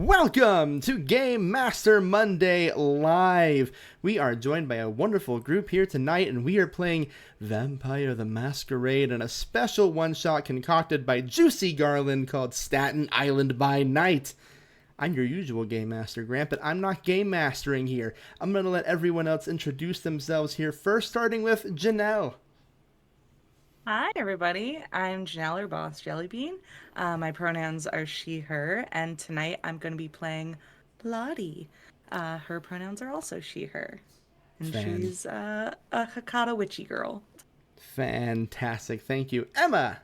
Welcome to Game Master Monday Live. We are joined by a wonderful group here tonight, and we are playing Vampire the Masquerade in a special one-shot concocted by Juicy Garland called Staten Island by Night. I'm your usual Game Master, Grant, but I'm not Game Mastering here. I'm going to let everyone else introduce themselves here first, starting with Janelle. Hi, everybody. I'm Janelle, or Boss Jellybean. My pronouns are she, her, and tonight I'm going to be playing Lottie. Her pronouns are also she, her, and Fan, she's a Hakata witchy girl. fantastic. Thank you. Emma.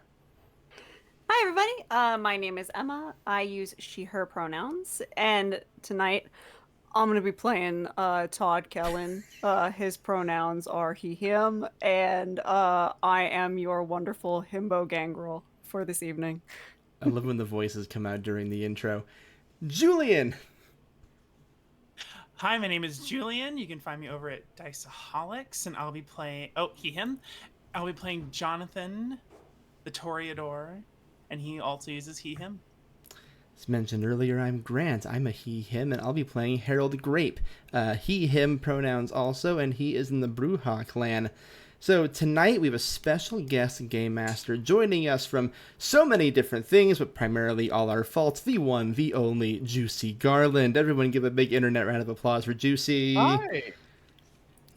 Hi, everybody. My name is Emma. I use she, her pronouns. And tonight I'm going to be playing Todd Kellen. His pronouns are he, him. And I am your wonderful himbo gangrel for this evening. I love when the voices come out during the intro. Julian. Hi, my name is Julian. You can find me over at Diceaholics, and I'll be playing. Oh, he, him. I'll be playing Jonathan, the Toreador, and he also uses he, him. As mentioned earlier, I'm Grant. I'm a he, him, and I'll be playing Harold Grape. He, him pronouns also, and he is in the Bruja clan. So tonight we have a special guest game master joining us from so many different things, but primarily all our faults. The one, the only, Juicy Garland. Everyone give a big internet round of applause for Juicy. Hi.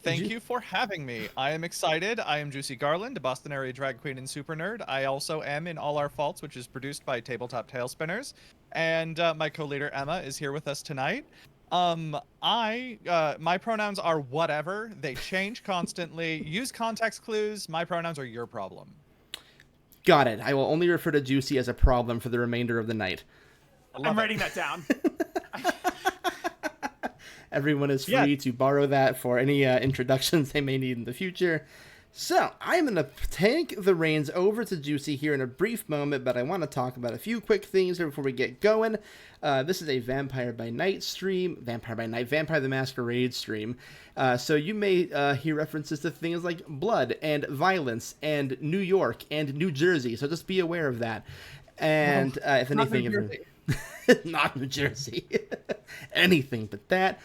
Thank you for having me. I am excited. I am Juicy Garland, a Boston area drag queen and super nerd. I also am in All Our Faults, which is produced by Tabletop Tailspinners. And my co-leader Emma is here with us tonight. My pronouns are whatever. They change constantly. Use context clues. My pronouns are your problem. Got it. I will only refer to Juicy as a problem for the remainder of the night. I'm writing that down. Everyone is free to borrow that for any introductions they may need in the future. So, I'm going to take the reins over to Juicy here in a brief moment, but I want to talk about a few quick things here before we get going. This is a Vampire by Night stream. Vampire the Masquerade stream. So you may hear references to things like blood and violence and New York and New Jersey, so just be aware of that. And if anything... Not New Jersey. Anything but that.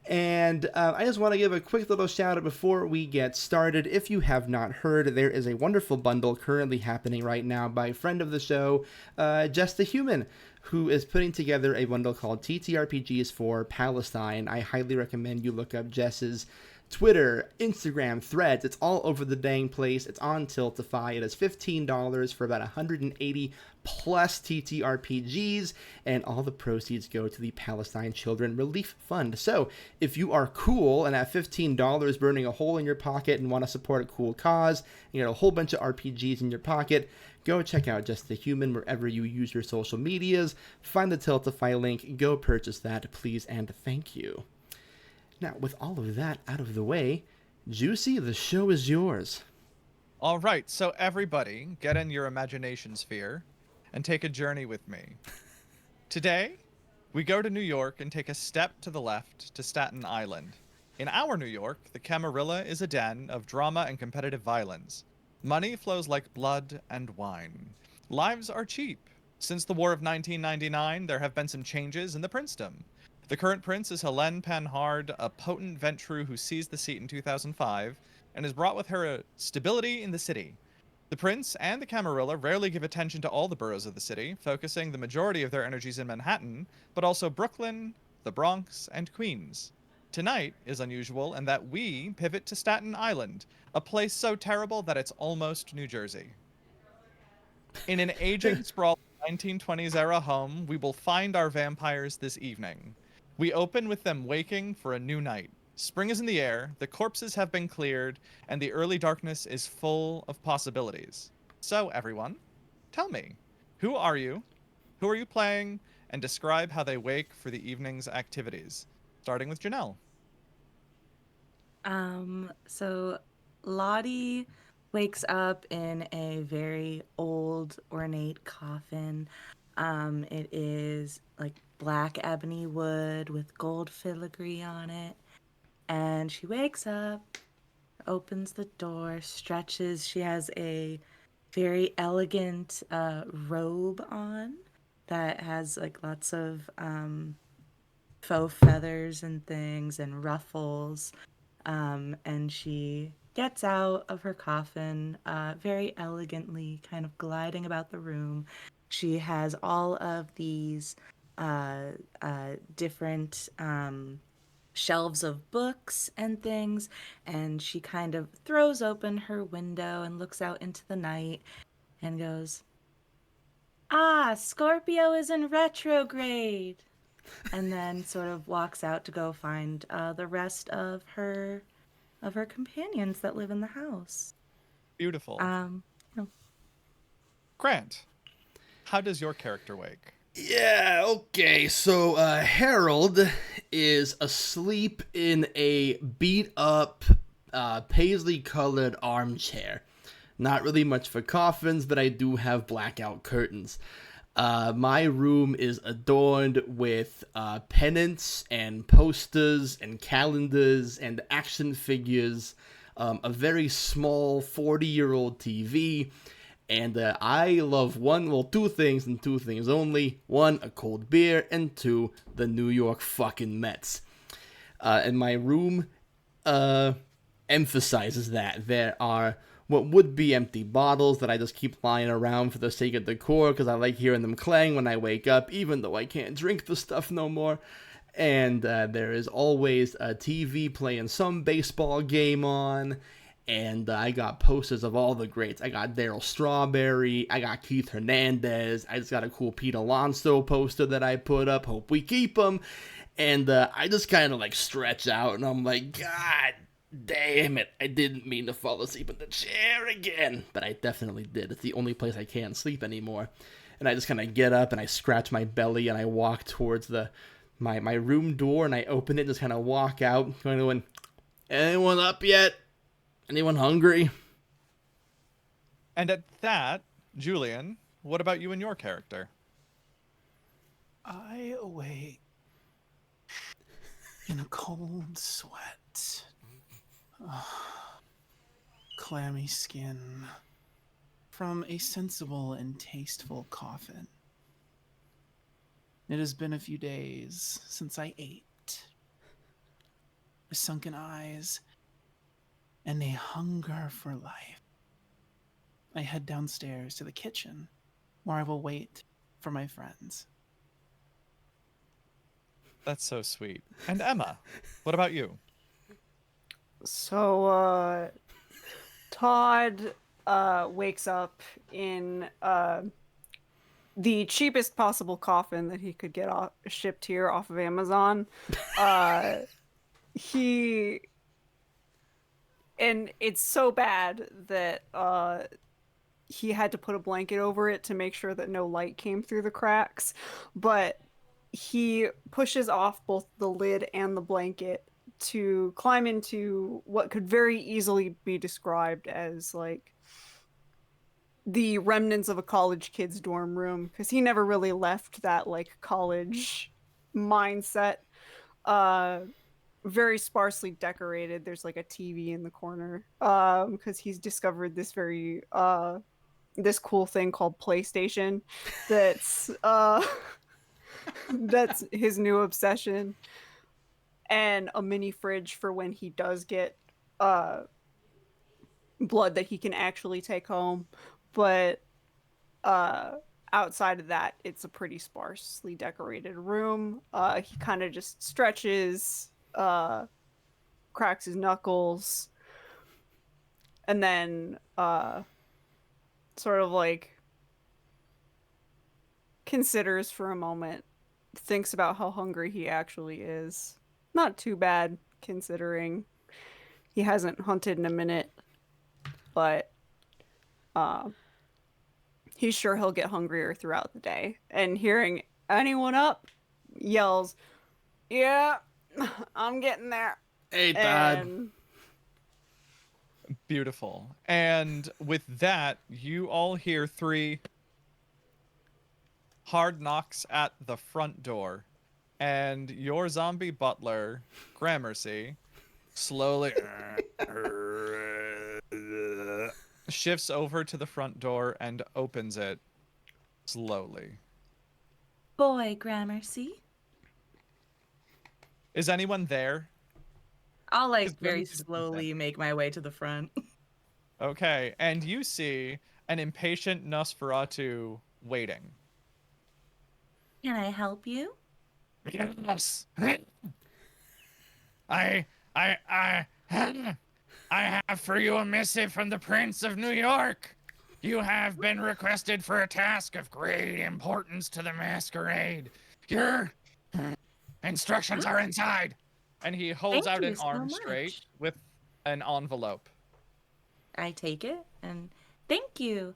And I just want to give a quick little shout out before we get started. If you have not heard, there is a wonderful bundle currently happening right now by a friend of the show, Just the Human, who is putting together a bundle called TTRPGs for Palestine. I highly recommend you look up Jess's Twitter, Instagram, Threads. It's all over the dang place. It's on Tiltify. It is $15 for about 180 plus TTRPGs, and all the proceeds go to the Palestine Children Relief Fund. So if you are cool and have $15 burning a hole in your pocket and want to support a cool cause, you got a whole bunch of RPGs in your pocket, go check out Just the Human wherever you use your social medias. Find the Tiltify link. Go purchase that, please, and thank you. Now, with all of that out of the way, Juicy, the show is yours. All right, so everybody, get in your imagination sphere and take a journey with me. Today, we go to New York and take a step to the left to Staten Island. In our New York, the Camarilla is a den of drama and competitive violence. Money flows like blood and wine. Lives are cheap. Since the War of 1999, there have been some changes in the princedom. The current prince is Helene Panhard, a potent Ventru who seized the seat in 2005, and has brought with her a stability in the city. The prince and the Camarilla rarely give attention to all the boroughs of the city, focusing the majority of their energies in Manhattan, but also Brooklyn, the Bronx, and Queens. Tonight is unusual in that we pivot to Staten Island, a place so terrible that it's almost New Jersey. In an aging, sprawling 1920s-era home, we will find our vampires this evening. We open with them waking for a new night. Spring is in the air, the corpses have been cleared, and the early darkness is full of possibilities. So, everyone, tell me, who are you playing, and describe how they wake for the evening's activities. Starting with Janelle. So Lottie wakes up in a very old, ornate coffin. It is like black ebony wood with gold filigree on it. And she wakes up, opens the door, stretches. She has a very elegant robe on that has like lots of faux feathers and things and ruffles. And she gets out of her coffin very elegantly, kind of gliding about the room. She has all of these different shelves of books and things, and she kind of throws open her window and looks out into the night and goes, "Ah, Scorpio is in retrograde." And then sort of walks out to go find the rest of her companions that live in the house. Beautiful. Um, oh, Grant, how does your character wake? Yeah, okay. So Harold is asleep in a beat up, paisley colored armchair. Not really much for coffins, but I do have blackout curtains. My room is adorned with pennants and posters and calendars and action figures, a very small 40-year-old TV, and I love two things and two things only. One, a cold beer, and two, the New York fucking Mets. And my room emphasizes that. There are what would be empty bottles that I just keep lying around for the sake of decor because I like hearing them clang when I wake up, even though I can't drink the stuff no more. And there is always a TV playing some baseball game on. And I got posters of all the greats. I got Daryl Strawberry. I got Keith Hernandez. I just got a cool Pete Alonso poster that I put up. Hope we keep him. And I just kind of like stretch out and I'm like, God damn it. I didn't mean to fall asleep in the chair again. But I definitely did. It's the only place I can't sleep anymore. And I just kind of get up and I scratch my belly and I walk towards my room door and I open it and just kind of walk out. Going, anyone up yet? Anyone hungry? And at that, Julian, what about you and your character? I awake in a cold sweat, clammy skin, from a sensible and tasteful coffin. It has been a few days since I ate. The sunken eyes and a hunger for life. I head downstairs to the kitchen, where I will wait for my friends. That's so sweet. And Emma, what about you? So, Todd wakes up in the cheapest possible coffin that he could get shipped here off of Amazon. He and it's so bad that he had to put a blanket over it to make sure that no light came through the cracks, but he pushes off both the lid and the blanket to climb into what could very easily be described as like the remnants of a college kid's dorm room, because he never really left that like college mindset. Very sparsely decorated. There's like a TV in the corner because he's discovered this very this cool thing called PlayStation that's that's his new obsession, and a mini fridge for when he does get blood that he can actually take home. But outside of that, it's a pretty sparsely decorated room. He kind of just stretches, cracks his knuckles, and then sort of like considers for a moment, thinks about how hungry he actually is. Not too bad considering he hasn't hunted in a minute, but he's sure he'll get hungrier throughout the day. And hearing anyone up, yells, "Yeah, I'm getting there." Hey, Todd. And Beautiful. And with that, you all hear 3 hard knocks at the front door. And your zombie butler, Gramercy, slowly shifts over to the front door and opens it slowly. boy, Gramercy. Is anyone there? I'll 'Cause like let very me do the thing. slowly make my way to the front. Okay, and you see an impatient Nosferatu waiting. Can I help you? Yes. I, I, I have for you a missive from the Prince of New York. You have been requested for a task of great importance to the masquerade. Your instructions are inside. And he holds Thank out you an so arm straight much. with an envelope. I take it and thank you.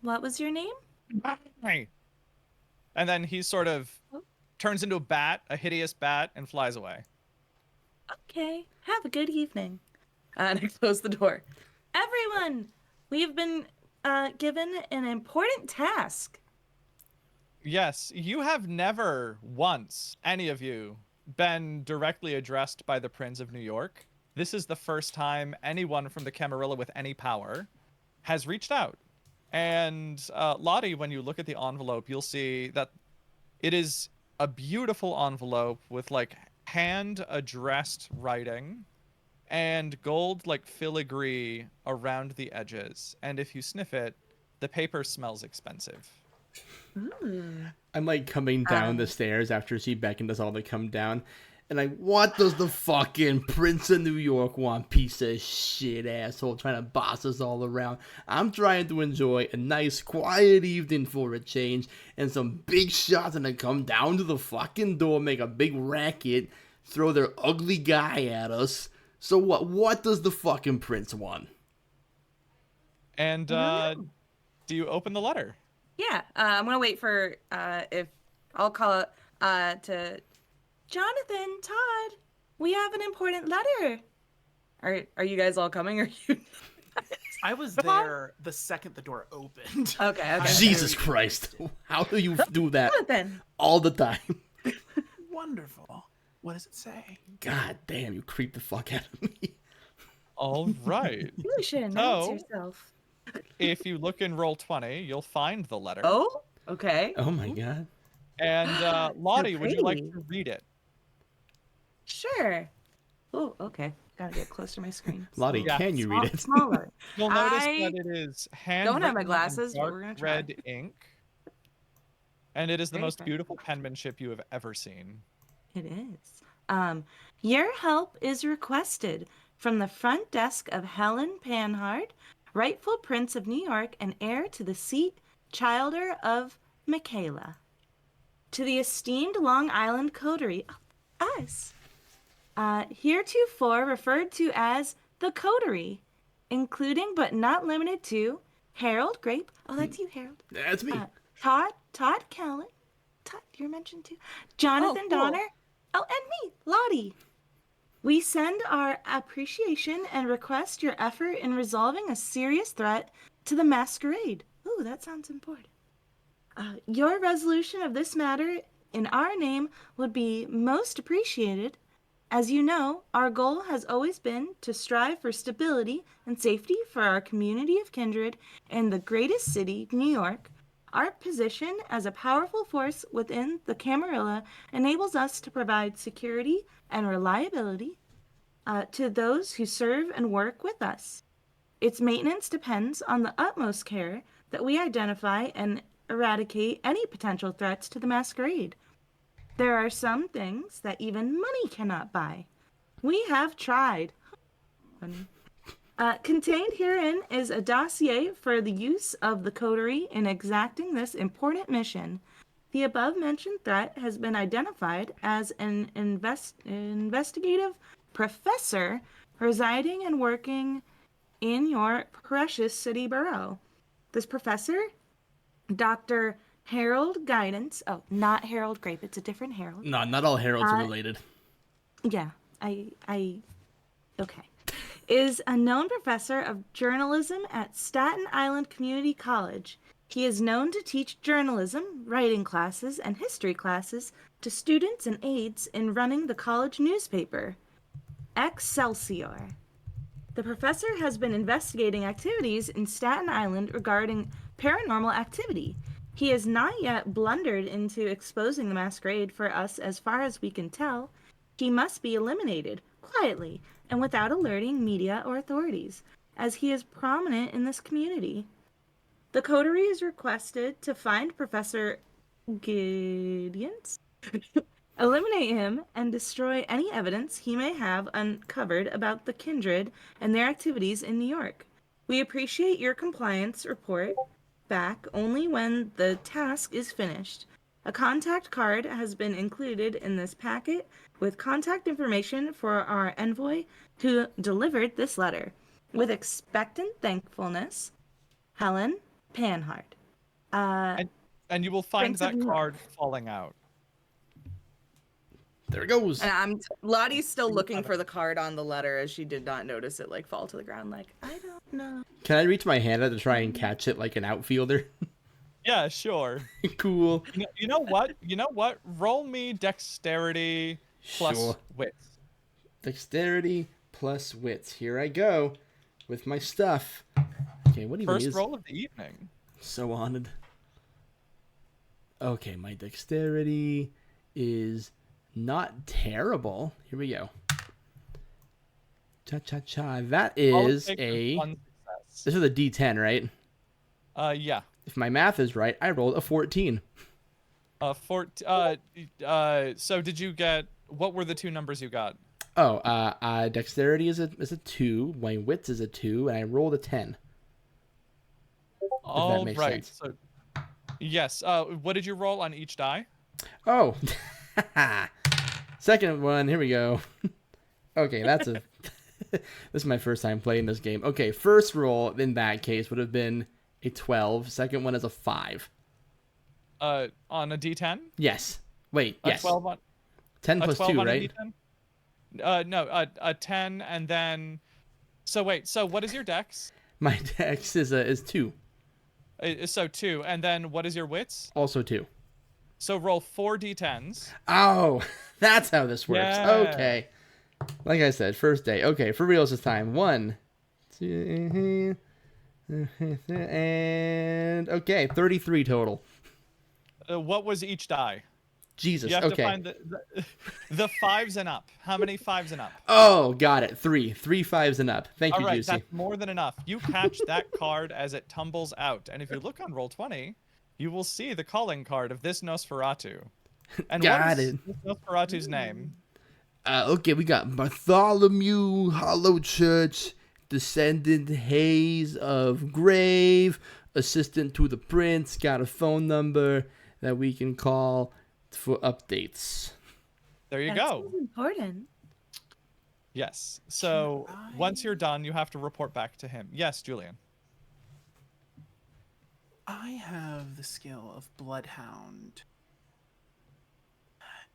What was your name? Bye. And then he sort of Oh, turns into a bat, a hideous bat, and flies away. okay. Have a good evening. And I close the door. Everyone, we've been given an important task. Yes, you have never once, any of you, been directly addressed by the Prince of New York. This is the first time anyone from the Camarilla with any power has reached out. And Lottie, when you look at the envelope, you'll see that it is a beautiful envelope with like hand addressed writing and gold like filigree around the edges. And if you sniff it, the paper smells expensive. Ooh. I'm like coming down the stairs after she beckoned us all to come down. And like, what does the fucking Prince of New York want, piece of shit asshole, trying to boss us all around? I'm trying to enjoy a nice, quiet evening for a change, and some big shots and then come down to the fucking door, make a big racket, throw their ugly guy at us. So what? What does the fucking Prince want? And I don't know. do you open the letter? Yeah, I'm gonna wait for if I'll call it to Jonathan, Todd. We have an important letter. Are you guys all coming? Or you? I was there the second the door opened. Okay. Jesus Christ. How do you do that Jonathan. all the time? Wonderful. What does it say? God damn, you creep the fuck out of me. All right. You should announce So- yourself. If you look in roll 20, you'll find the letter. Oh, okay. Oh my god. And Lottie, would you like pretty. to read it? Sure. Oh, okay. Gotta get close to my screen. Lottie, Yeah. can you read it? Smaller. You'll notice I that it is hand don't have my glasses, but we're gonna try. red ink. And it is the Very most fun. beautiful penmanship you have ever seen. It is. Your help is requested from the front desk of Helen Panhard, rightful Prince of New York and heir to the seat, childer of Michaela. To the esteemed Long Island coterie, us, heretofore referred to as the coterie, including but not limited to Harold Grape. Oh, that's you, Harold. That's me. Todd Callan. Todd, you're mentioned too. Jonathan cool. Donner. Oh, and me, Lottie. We send our appreciation and request your effort in resolving a serious threat to the masquerade. Ooh, that sounds important. Your resolution of this matter in our name would be most appreciated. As you know, our goal has always been to strive for stability and safety for our community of kindred in the greatest city, New York. Our position as a powerful force within the Camarilla enables us to provide security and reliability to those who serve and work with us. Its maintenance depends on the utmost care that we identify and eradicate any potential threats to the masquerade. There are some things that even money cannot buy. We have tried. Funny. Contained herein is a dossier for the use of the coterie in exacting this important mission. The above-mentioned threat has been identified as an investigative professor residing and working in your precious city borough. This professor, Dr. Harold Guidance. Oh, not Harold Grape. It's a different Harold. No, not all heralds are related. Yeah, okay. Is a known professor of journalism at Staten Island Community College. He is known to teach journalism, writing classes, and history classes to students and aides in running the college newspaper, Excelsior. The professor has been investigating activities in Staten Island regarding paranormal activity. He has not yet blundered into exposing the masquerade for us as far as we can tell. He must be eliminated, quietly, and without alerting media or authorities, as he is prominent in this community. The coterie is requested to find Professor Gideons, eliminate him, and destroy any evidence he may have uncovered about the kindred and their activities in New York. We appreciate your compliance report back only when the task is finished. A contact card has been included in this packet with contact information for our envoy who delivered this letter. With expectant thankfulness, Helen Panhard. And you will find Prince of that New York. card falling out. There it goes. And Lottie's still looking for the card on the letter as she did not notice it like fall to the ground. Like, I don't know. Can I reach my hand out to try and catch it like an outfielder? Yeah, sure. Cool. You know what? You know what? Roll me dexterity plus Sure. wits. Dexterity plus wits. Here I go with my stuff. Okay, what even First is roll of the evening. so honored? Okay, my dexterity is not terrible. Here we go. Cha cha cha. That All it is takes a. one success. This is a D10, right? Yeah. If my math is right, I rolled a 14. So did you get? What were the two numbers you got? Oh, dexterity is a 2. My wits is a 2, and I rolled a 10. All makes right. sense. So, yes. What did you roll on each die? Oh, second one. Here we go. Okay, that's a. This is my first time playing this game. Okay, first roll in that case would have been a 12. Second one is a 5. On a D10. Yes. Wait. A Yes. 12 on. 10 A plus 12 2, on right? a D10? No, a 10 and then. So wait. So what is your dex? My dex is 2. So 2, and then what is your wits? Also 2. So roll 4 D10s. Oh, that's how this works. Yeah. Okay. Like I said, first day. Okay, for reals this time. 1, 2, and okay, 33 total. What was each die? Jesus. You have Okay. to find the 5s and up. How many 5s and up? Oh, got it. 3 5s and up. Thank All you, right, Juicy. that's more than enough. You catch that card as it tumbles out, and if you look on Roll20, you will see the calling card of this Nosferatu. And Got what is it. this Nosferatu's name? Okay, we got Bartholomew Hollow Church, Descendant Hayes of Grave, Assistant to the Prince. Got a phone number that we can call for updates. There you That's go. important. Yes. So Can once you're done, you have to report back to him. Yes, Julian. I have the skill of Bloodhound.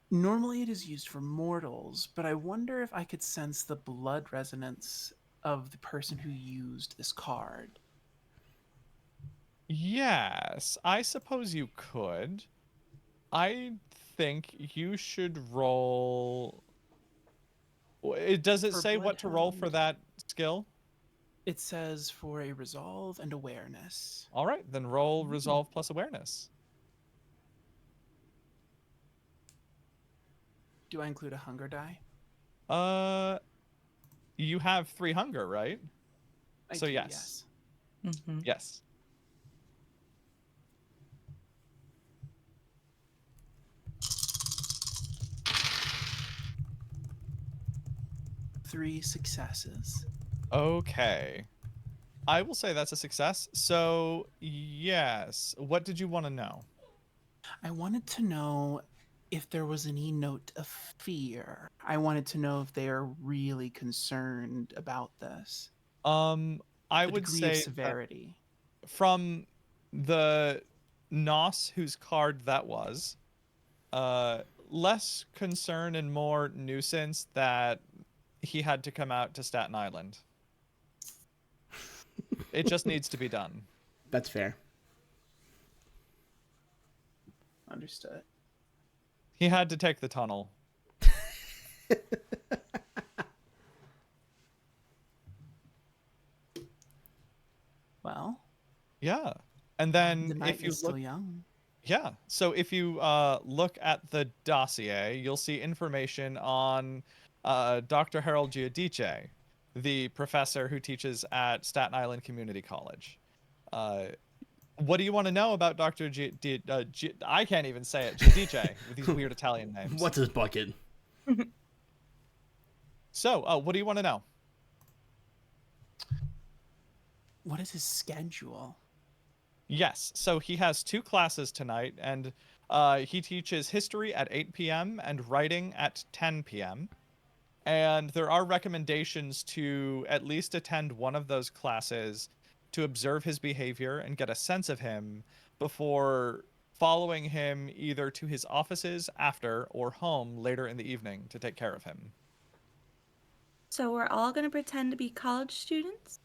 Normally it is used for mortals, but I wonder if I could sense the blood resonance of the person who used this card. Yes, I suppose you could. I think you should roll. Does it For say what to roll for Bloodhound. that skill? It says for a resolve and awareness. All right, then roll resolve plus awareness. Do I include a hunger die? You have 3 hunger, right? I So do, yes. Mm-hmm. Yes. Three successes. Okay. I will say that's a success. So, yes. What did you want to know? I wanted to know if there was any note of fear. I wanted to know if they are really concerned about this. I The would degree say of that severity. from the Nos whose card that was, less concern and more nuisance that he had to come out to Staten Island. It just needs to be done. That's fair. Understood. He had to take the tunnel. Well, Yeah. And then the night if you is still look young. Yeah. So if you look at the dossier, you'll see information on Dr. Harold Giudice, the professor who teaches at Staten Island Community College. Uh, what do you want to know about Dr. I can't even say it, Giudice, with these weird Italian names. What's his bucket? So, what do you want to know? What is his schedule? Yes, so he has 2 classes tonight, and he teaches history at 8 p.m. and writing at 10 p.m. And there are recommendations to at least attend one of those classes to observe his behavior and get a sense of him before following him either to his offices after or home later in the evening to take care of him. So we're all going to pretend to be college students?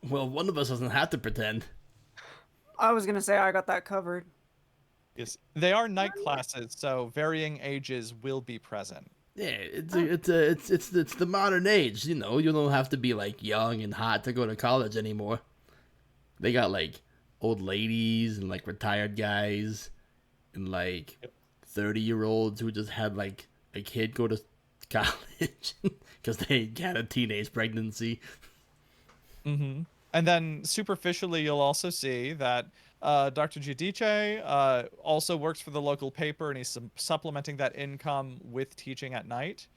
Well, one of us doesn't have to pretend. I was gonna say I got that covered. Yes, they are night classes, so varying ages will be present. Yeah, it's the modern age. You know, you don't have to be like young and hot to go to college anymore. They got like old ladies and like retired guys and like 30-year-olds who just had like a kid go to college because they had a teenage pregnancy. Mm-hmm. And then superficially, you'll also see that Dr. Giudice also works for the local paper, and he's supplementing that income with teaching at night.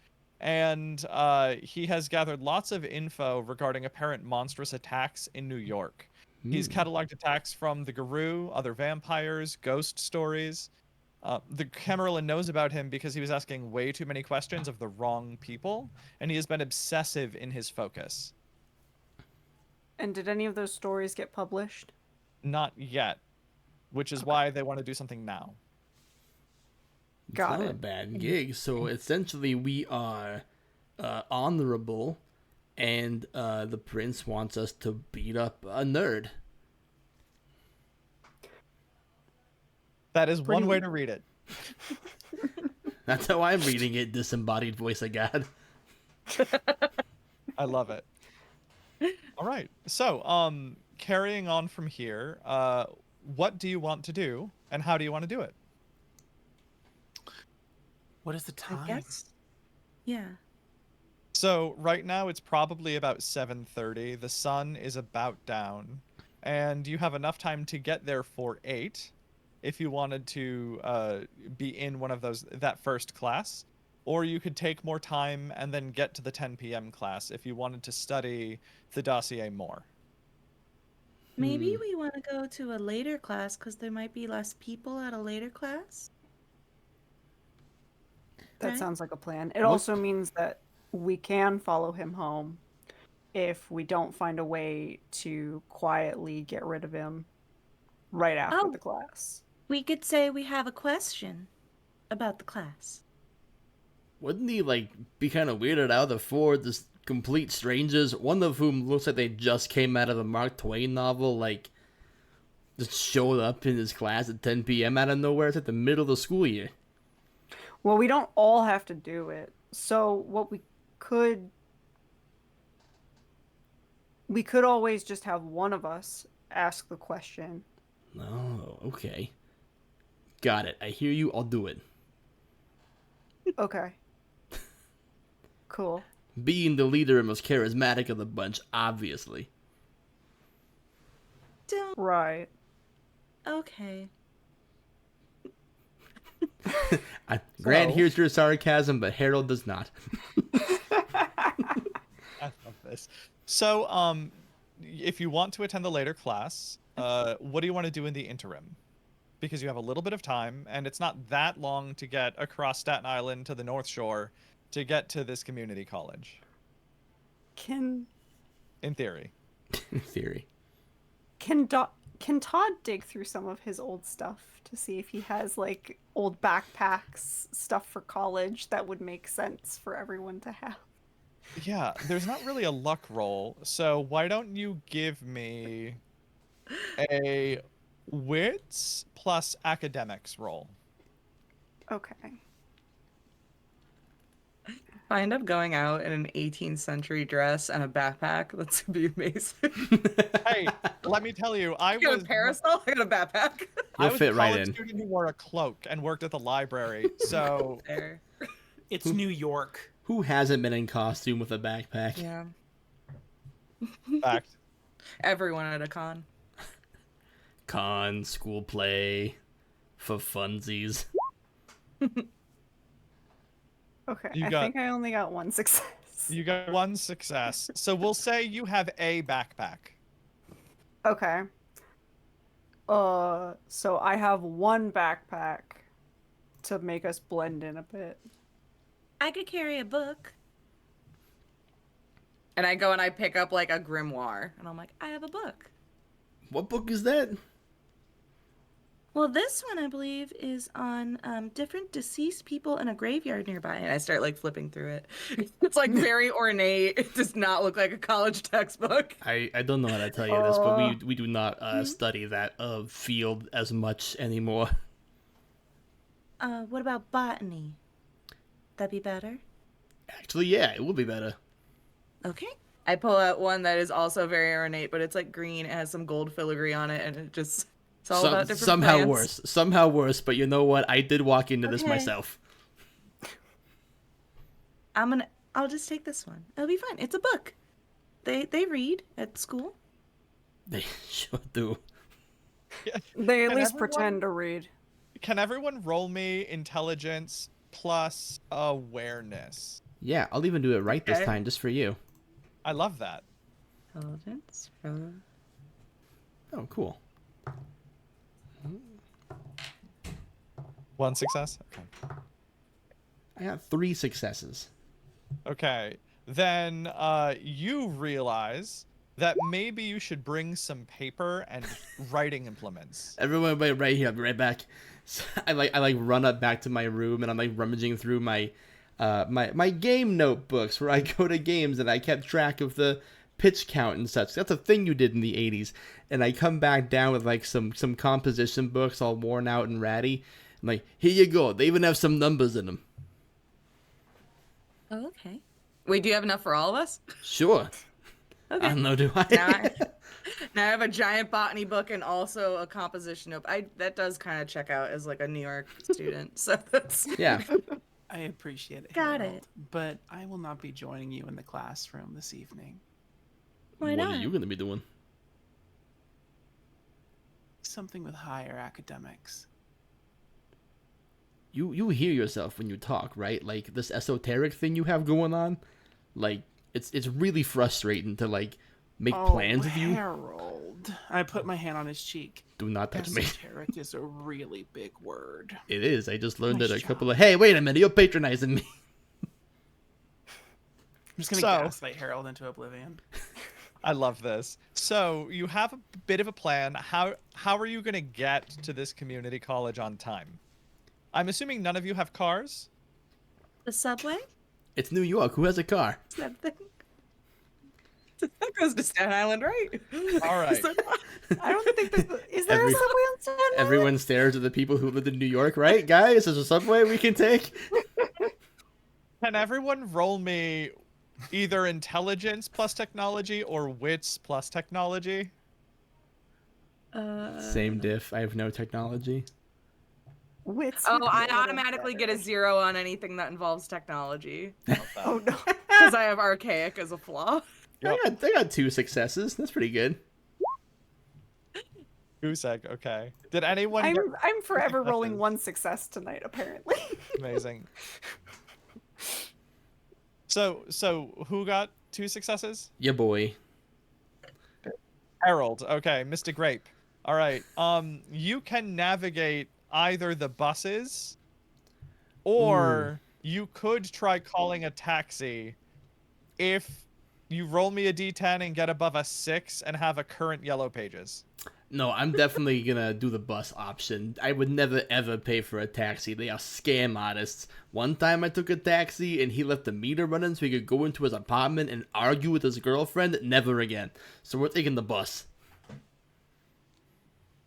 And he has gathered lots of info regarding apparent monstrous attacks in New York. He's cataloged attacks from the Guru, other vampires, ghost stories. The Camerlan knows about him because he was asking way too many questions of the wrong people, and he has been obsessive in his focus. And did any of those stories get published? Not yet, which is why they want to do something now. Got It's not it. a bad gig. So essentially, we are honorable, and the prince wants us to beat up a nerd. That is one way to read it. That's how I'm reading it, disembodied voice of God. I love it. All right. So, carrying on from here, what do you want to do, and how do you want to do it? What is the I time? guess. Yeah. So right now it's probably about 7:30. The sun is about down, and you have enough time to get there for 8 if you wanted to be in one of that first class, or you could take more time and then get to the 10 p.m. class if you wanted to study the dossier more. Maybe we want to go to a later class because there might be less people at a later class. That Right. sounds like a plan. It also means that we can follow him home if we don't find a way to quietly get rid of him right after Oh. the class. We could say we have a question about the class. Wouldn't he like be kind of weirded out of 4 just complete strangers, one of whom looks like they just came out of a Mark Twain novel, like just showed up in his class at 10 p.m. out of nowhere? It's at the middle of the school year. Well, we don't all have to do it. So what we could always just have one of us ask the question. Oh, okay. Got it. I hear you. I'll do it. Okay. Cool. Being the leader and most charismatic of the bunch, obviously. Don't. Right. Okay. Grant hears your sarcasm, but Harold does not. I love this. So, if you want to attend the later class, what do you want to do in the interim? Because you have a little bit of time, and it's not that long to get across Staten Island to the North Shore to get to this community college. Can In theory. In theory. can Todd dig through some of his old stuff to see if he has like old backpacks, stuff for college that would make sense for everyone to have? Yeah, there's not really a luck roll, so why don't you give me a wits plus academics roll? Okay. I end up going out in an 18th century dress and a backpack, that's gonna be amazing. Hey, let me tell you, I got a parasol, I got a backpack. I You'll was fit a right college in. student who wore a cloak and worked at the library, so There. It's New York. Who hasn't been in costume with a backpack? Yeah. fact. Everyone at a con. Con, school play, for funsies. Okay, You I got- think I only got one success. You got one success. So we'll say you have a backpack. Okay. So I have one backpack to make us blend in a bit. I could carry a book. And I go and I pick up like a grimoire. And I'm like, I have a book. What book is that? Well, this one, I believe, is on different deceased people in a graveyard nearby. And I start like flipping through it. It's like very ornate. It does not look like a college textbook. I don't know how to tell you this, but we do not study that field as much anymore. What about botany? That'd be better. Actually, yeah, it would be better. Okay. I pull out one that is also very ornate, but it's like green. It has some gold filigree on it, and it just it's all about different somehow plants. worse. Somehow worse, but you know what? I did walk into this Okay. myself. I'll just take this one. It'll be fine. It's a book. They read at school. They sure do. They at Can least everyone- pretend to read. Can everyone roll me intelligence plus awareness? Yeah, I'll even do it right this Okay. time, just for you. I love that. Intelligence. Oh, cool. One success? Okay. I got 3 successes. Okay. Then you realize that maybe you should bring some paper and writing implements. Everyone, wait right here. I'll be right back. So I run up back to my room and I'm like rummaging through my my game notebooks where I go to games and I kept track of the pitch count and such. That's a thing you did in the 80s. And I come back down with like some composition books all worn out and ratty. I'm like, here you go. They even have some numbers in them. Oh, okay. Wait, do you have enough for all of us? Sure. Okay. I don't know, do I? Now I have a giant botany book and also a composition note. That does kind of check out as like a New York student. So that's Yeah. I appreciate it. Got Harold, it. But I will not be joining you in the classroom this evening. Why What not? are you going to be doing? Something with higher academics. You hear yourself when you talk, right? Like this esoteric thing you have going on, like it's really frustrating to like make plans with you. Harold. I put my hand on his cheek. Do not touch me. Esoteric is a really big word. It is. I just learned Nice it a job. couple of. Hey, wait a minute! You're patronizing me. I'm just gonna So- gaslight Harold into oblivion. I love this. So you have a bit of a plan. How are you gonna get to this community college on time? I'm assuming none of you have cars. The subway? It's New York. Who has a car? That thing? That goes to Staten Island, right? All right. Is that not- I don't think is there Every- a subway on Staten Island? Everyone stares at the people who live in New York, right, guys? There's a subway we can take. Can everyone roll me either intelligence plus technology or wits plus technology? Same diff. I have no technology. Wits Oh, would be a I little automatically get a better. 0 on anything that involves technology. Oh no. Because I have archaic as a flaw. Yep. I got 2 successes. That's pretty good. Goose egg. Okay. Did anyone get I'm forever rolling successes? one success tonight, apparently. Amazing? So who got 2 successes? Yeah, boy. Harold. Okay, Mr. Grape. All right. You can navigate either the buses, or you could try calling a taxi if you roll me a d10 and get above a 6 and have a current yellow pages. No, I'm definitely gonna do the bus option. I would never ever pay for a taxi. They are scam artists. One time I took a taxi and he left the meter running so he could go into his apartment and argue with his girlfriend. Never again. So we're taking the bus.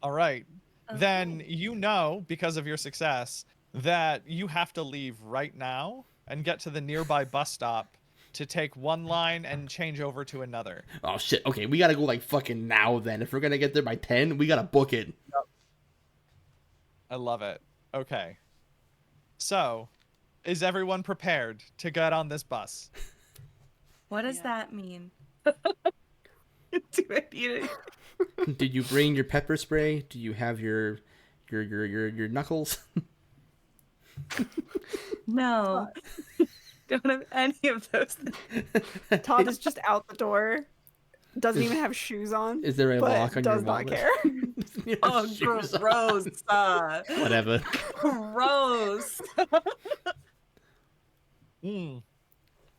All right. Then you know, because of your success, that you have to leave right now and get to the nearby bus stop to take one line and change over to another. Oh shit. Okay, we gotta go like fucking now then. If we're gonna get there by 10, we gotta book it. I love it. Okay. So, is everyone prepared to get on this bus? What does Yeah. that mean? Do I need it? Did you bring your pepper spray? Do you have your knuckles? No. Don't have any of those things. Todd is just out the door. Doesn't even have shoes on. Is there a but lock on your does not wallet? care. Your Oh, shoes on. gross. Whatever. Gross.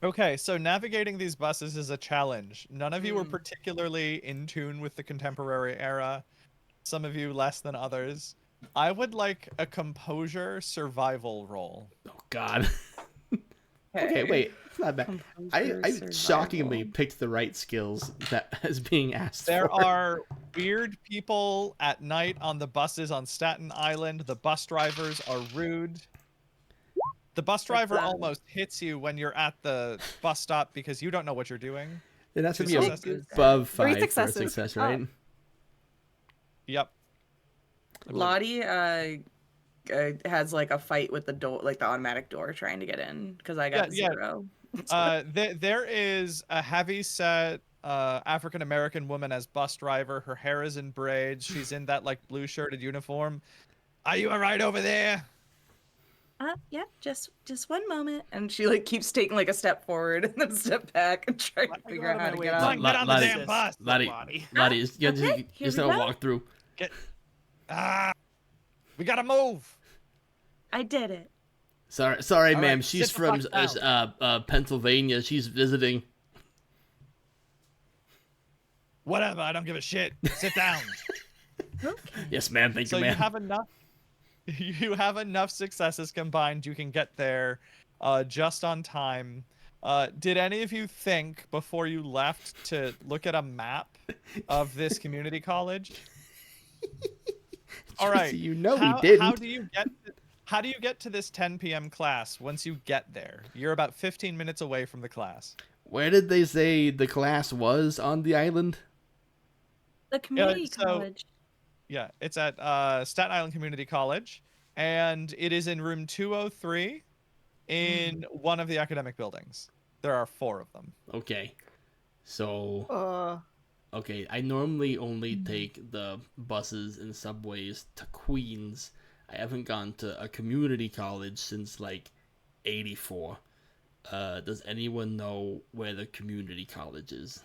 Okay, so navigating these buses is a challenge. None of you were particularly in tune with the contemporary era. Some of you less than others. I would like a composure survival roll. Oh God. Okay, wait. It's not bad. I shockingly picked the right skills that is being asked There for. are weird people at night on the buses on Staten Island. The bus drivers are rude. The bus driver almost hits you when you're at the bus stop because you don't know what you're doing. It has to Two be successes. above 5 Three for a successes. success, right? Yep. Lottie has like a fight with the door, like the automatic door, trying to get in because I got Yeah, 0. There is a heavy-set African-American woman as bus driver. Her hair is in braids. She's in that like blue-shirted uniform. Are you all right over there? Yeah, just one moment. And she like keeps taking like a step forward and then a step back and trying to figure out how to get Like, out. get on the damn bus. Lottie, Okay, you're here just we gonna go. walk through. We gotta move. I did it. Sorry, All ma'am. right, She's sit the from fuck Pennsylvania. She's visiting. Whatever, I don't give a shit. Sit down. Okay. Yes, ma'am. Thank So you, you ma'am. have enough. You have enough successes combined. You can get there, just on time. Did any of you think before you left to look at a map of this community college? All right. Tracy, you know how, we didn't. How do you get to this 10 p.m. class once you get there? You're about 15 minutes away from the class. Where did they say the class was on the island? The community so- college. Yeah, it's at Staten Island Community College, and it is in room 203 in one of the academic buildings. There are 4 of them. Okay. So, okay, I normally only take the buses and subways to Queens. I haven't gone to a community college since like 84. Does anyone know where the community college is?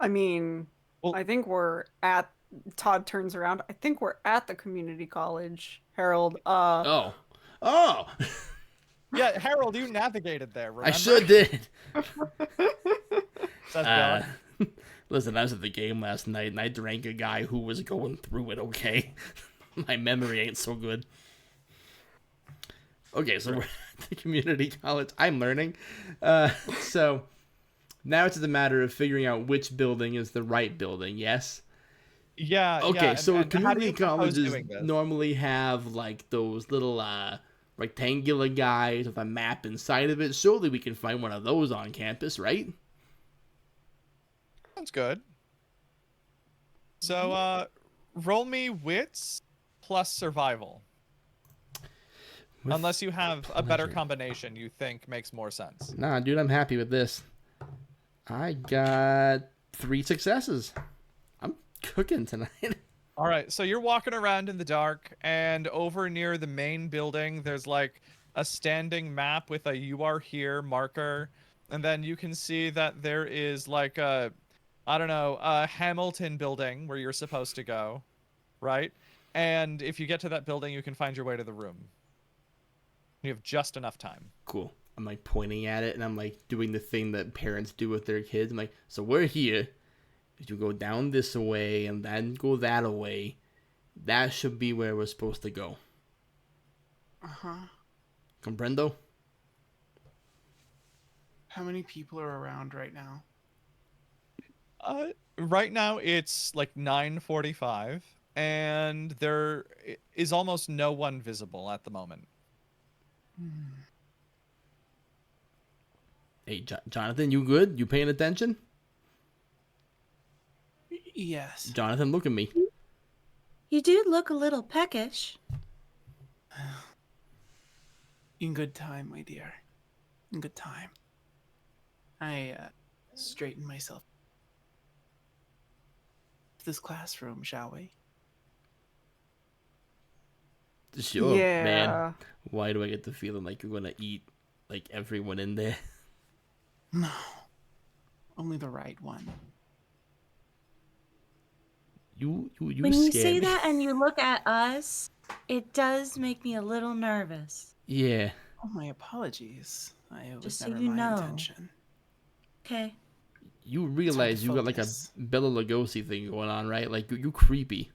I mean, Well- I think we're at. Todd turns around. I think we're at the community college. Harold. Oh. Yeah, Harold, you navigated there, remember? I sure did. Says God. Listen, I was at the game last night and I drank a guy who was going through it, okay? My memory ain't so good. Okay, so we're at the community college. I'm learning. So now it's a matter of figuring out which building is the right building, yes? Yeah. Okay, yeah, so and how do community you propose colleges doing this? normally have like those little rectangular guides with a map inside of it. Surely we can find one of those on campus, right? Sounds good. So, roll me wits plus survival. With Unless you have a better pleasure. combination you think makes more sense. Nah, dude, I'm happy with this. I got 3 successes. I'm cooking tonight. All right, so you're walking around in the dark, and over near the main building, there's like a standing map with a "You are here" marker, and then you can see that there is like a, I don't know, a Hamilton building where you're supposed to go, right? And if you get to that building, you can find your way to the room. You have just enough time. Cool. I'm like pointing at it and I'm like doing the thing that parents do with their kids. I'm like, so we're here. If you go down this way and then go that way, that should be where we're supposed to go. Uh-huh. Comprendo? How many people are around right now? Right now it's like 9:45, and there is almost no one visible at the moment. Hey, Jonathan, you good? You paying attention? Yes. Jonathan, look at me. You do look a little peckish. In good time, my dear. In good time. I straighten myself. To this classroom, shall we? Sure, man. Yeah. Why do I get the feeling like you're gonna eat like everyone in there? No. Only the right one. You When you scare say me. that and you look at us, it does make me a little nervous. Yeah. Oh, my apologies. It was Just so never you my know. intention. Okay. You hard to realize you got like a focus. Bela Lugosi thing going on, right? Like you creepy.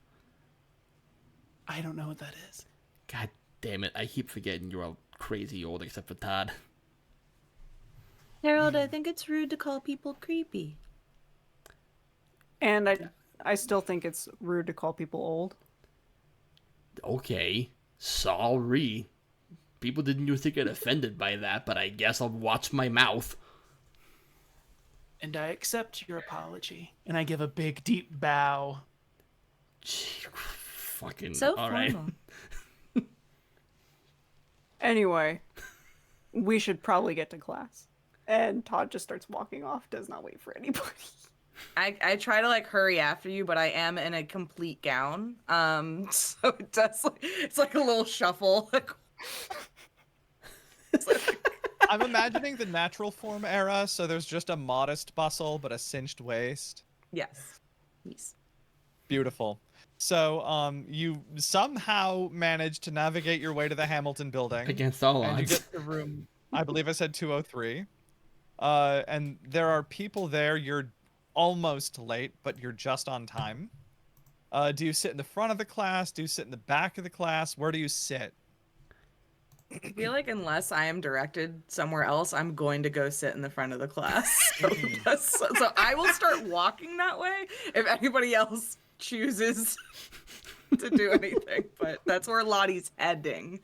I don't know what that is. God damn it! I keep forgetting you're all crazy old except for Todd. Harold, I think it's rude to call people creepy. And I still think it's rude to call people old. Okay, sorry. People didn't used to get offended by that, but I guess I'll watch my mouth. And I accept your apology. And I give a big, deep bow. Gee, fucking So all right. formal. Anyway, we should probably get to class. And Todd just starts walking off, does not wait for anybody. I try to like hurry after you, but I am in a complete gown. So it does it's like a little shuffle. I'm imagining the natural form era, so there's just a modest bustle but a cinched waist. Yes. Yes. Beautiful. So, you somehow manage to navigate your way to the Hamilton building. Against all And you odds. get to room, I believe I said 203. And there are people there. You're almost late, but you're just on time. Do you sit in the front of the class? Do you sit in the back of the class? Where do you sit? I feel like unless I am directed somewhere else, I'm going to go sit in the front of the class. So I will start walking that way if anybody else chooses to do anything. But that's where Lottie's heading.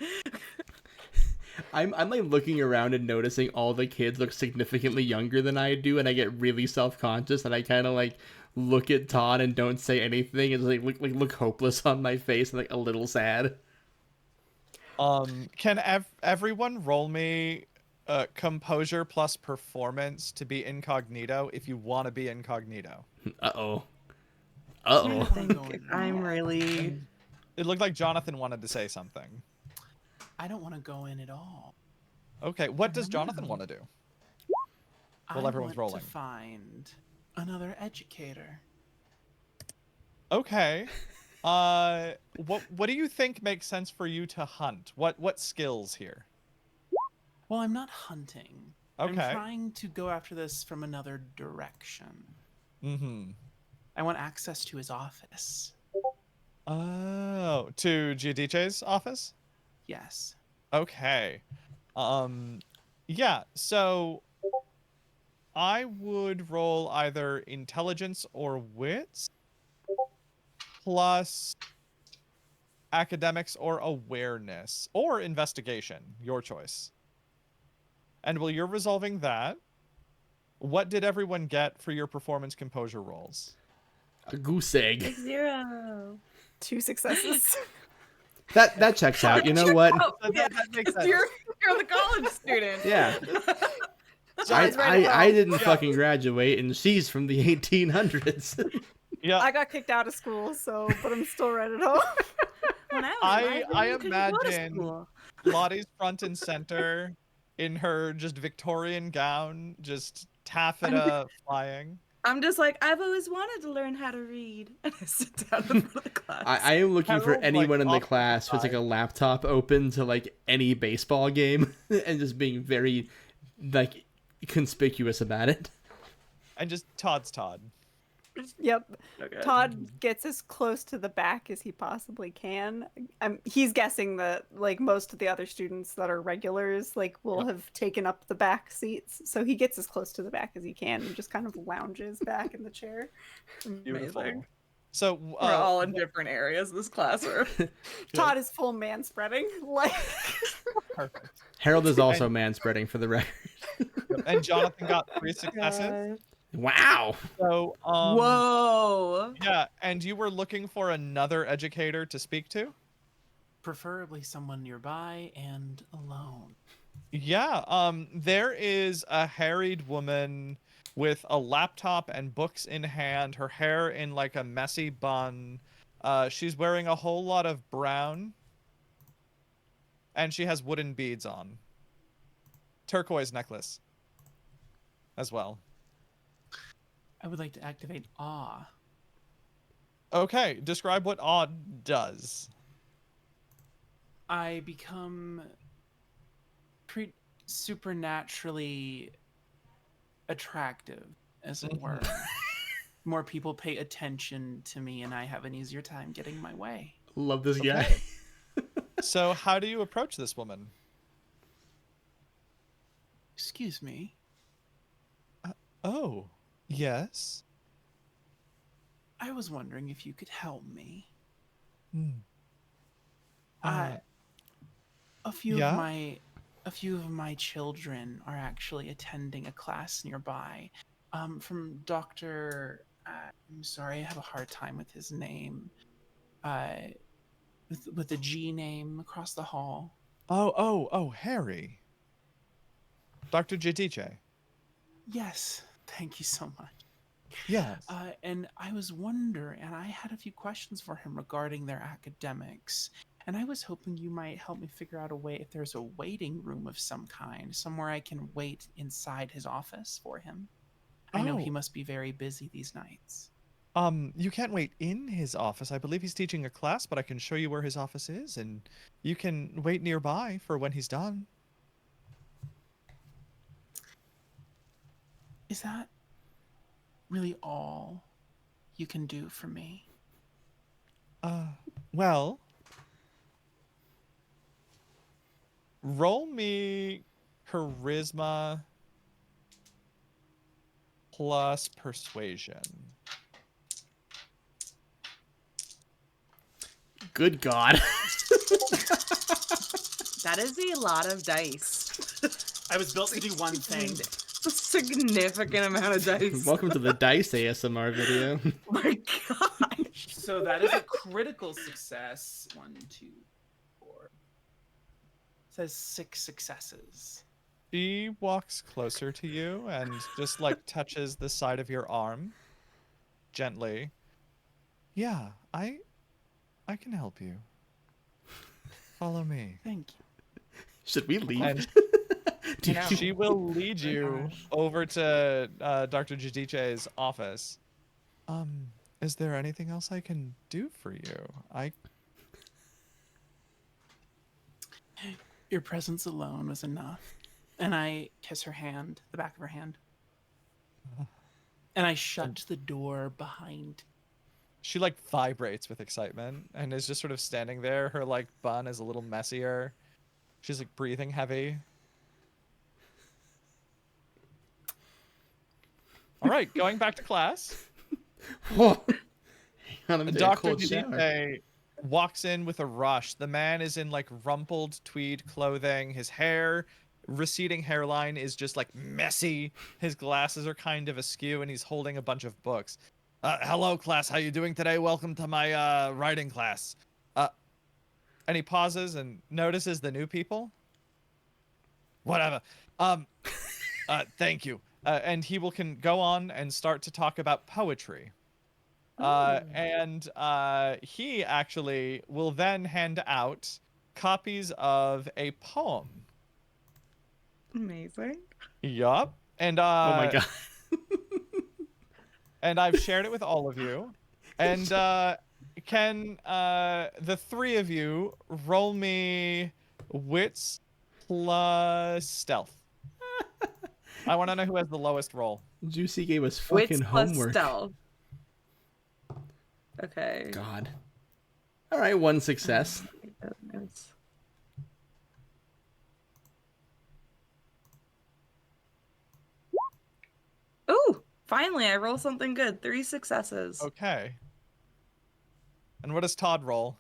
I'm like looking around and noticing all the kids look significantly younger than I do, and I get really self-conscious, and I kind of like look at Todd and don't say anything, and like look hopeless on my face and like a little sad. Can everyone roll me composure plus performance to be incognito if you want to be incognito? Uh-oh. I Uh-oh. think I'm really... It looked like Jonathan wanted to say something. I don't want to go in at all. Okay, what does Jonathan want to do? Well, I everyone's want rolling. to find another educator. Okay. What do you think makes sense for you to hunt? What skills here? Well, I'm not hunting. Okay. I'm trying to go after this from another direction. Mm-hmm. I want access to his office. Oh, to Giudice's office? Yes. Okay. Yeah, so I would roll either intelligence or wits plus academics or awareness or investigation, your choice. And while you're resolving that, what did everyone get for your performance composure rolls? A goose egg. 0. 2 successes. That checks out. You know what? Oh, yeah, That makes sense. you're the college student. Yeah. John's ready to I roll. didn't fucking graduate, and she's from the 1800s. Yeah, I got kicked out of school, but I'm still right at home. When was I alive, you couldn't go to imagine school. Lottie's front and center in her just Victorian gown, just taffeta flying. I'm just like, I've always wanted to learn how to read. And I sit down in front of the class. I am looking for Harold, like, anyone in the off to the class who's like a laptop open to like any baseball game and just being very like conspicuous about it. And just Todd's Todd. Yep. Okay. Todd gets as close to the back as he possibly can. He's guessing that like most of the other students that are regulars like will have taken up the back seats, so he gets as close to the back as he can and just kind of lounges back in the chair. Beautiful. Amazing. So We're all in different areas of this classroom. Todd is full man spreading. Like perfect. Harold is also manspreading for the record. And Jonathan got 3 successes. God. Wow. So, Whoa. yeah, and you were looking for another educator to speak to? Preferably someone nearby and alone. Yeah, there is a harried woman with a laptop and books in hand, her hair in like a messy bun. She's wearing a whole lot of brown, and she has wooden beads on. Turquoise necklace as well. I would like to activate awe. Okay, describe what odd does. I become supernaturally attractive, as it were. More people pay attention to me, and I have an easier time getting my way. Love this guy. Okay. So how do you approach this woman? Excuse me. Oh, yes. I was wondering if you could help me. Hmm. A few yeah? of my children are actually attending a class nearby. From Dr. I'm sorry, I have a hard time with his name. With the G name across the hall. Oh, Harry. Dr. Jadiche. Yes, thank you so much. Yes. And I was wondering, and I had a few questions for him regarding their academics. And I was hoping you might help me figure out a way if there's a waiting room of some kind, somewhere I can wait inside his office for him. I know he must be very busy these nights. You can't wait in his office. I believe he's teaching a class, but I can show you where his office is, and you can wait nearby for when he's done. Is that really all you can do for me? Well, roll me charisma plus persuasion. Good God. That is a lot of dice. I was built to do one thing. A significant amount of dice. Welcome to the Dice ASMR video. Oh my God. So that is a critical success. 1, 2, 4. It says 6 successes. She walks closer to you and just like touches the side of your arm gently. Yeah, I can help you. Follow me. Thank you. Should we leave? And she will lead you over to Dr. Jadiche's office. Is there anything else I can do for you? Your presence alone was enough. And I kiss her hand, the back of her hand. And I shut the door behind. She like vibrates with excitement and is just sort of standing there. Her like bun is a little messier. She's like breathing heavy. All right, going back to class. Whoa. Hang on, I'm taking a Dr. cold shower. Jadiche walks in with a rush. The man is in like rumpled tweed clothing. His hair, receding hairline is just like messy. His glasses are kind of askew and he's holding a bunch of books. Hello, class. How you doing today? Welcome to my writing class. And he pauses and notices the new people. Whatever. Thank you. And he can go on and start to talk about poetry. And he actually will then hand out copies of a poem. Amazing. Yup. And Oh my God. and I've shared it with all of you. And can the three of you roll me wits plus stealth? I want to know who has the lowest roll. Juicy gave us Wits fucking plus homework. stealth. Okay. God. All right, 1 success. Goodness. Ooh, finally, I roll something good. 3 successes. Okay. And what does Todd roll?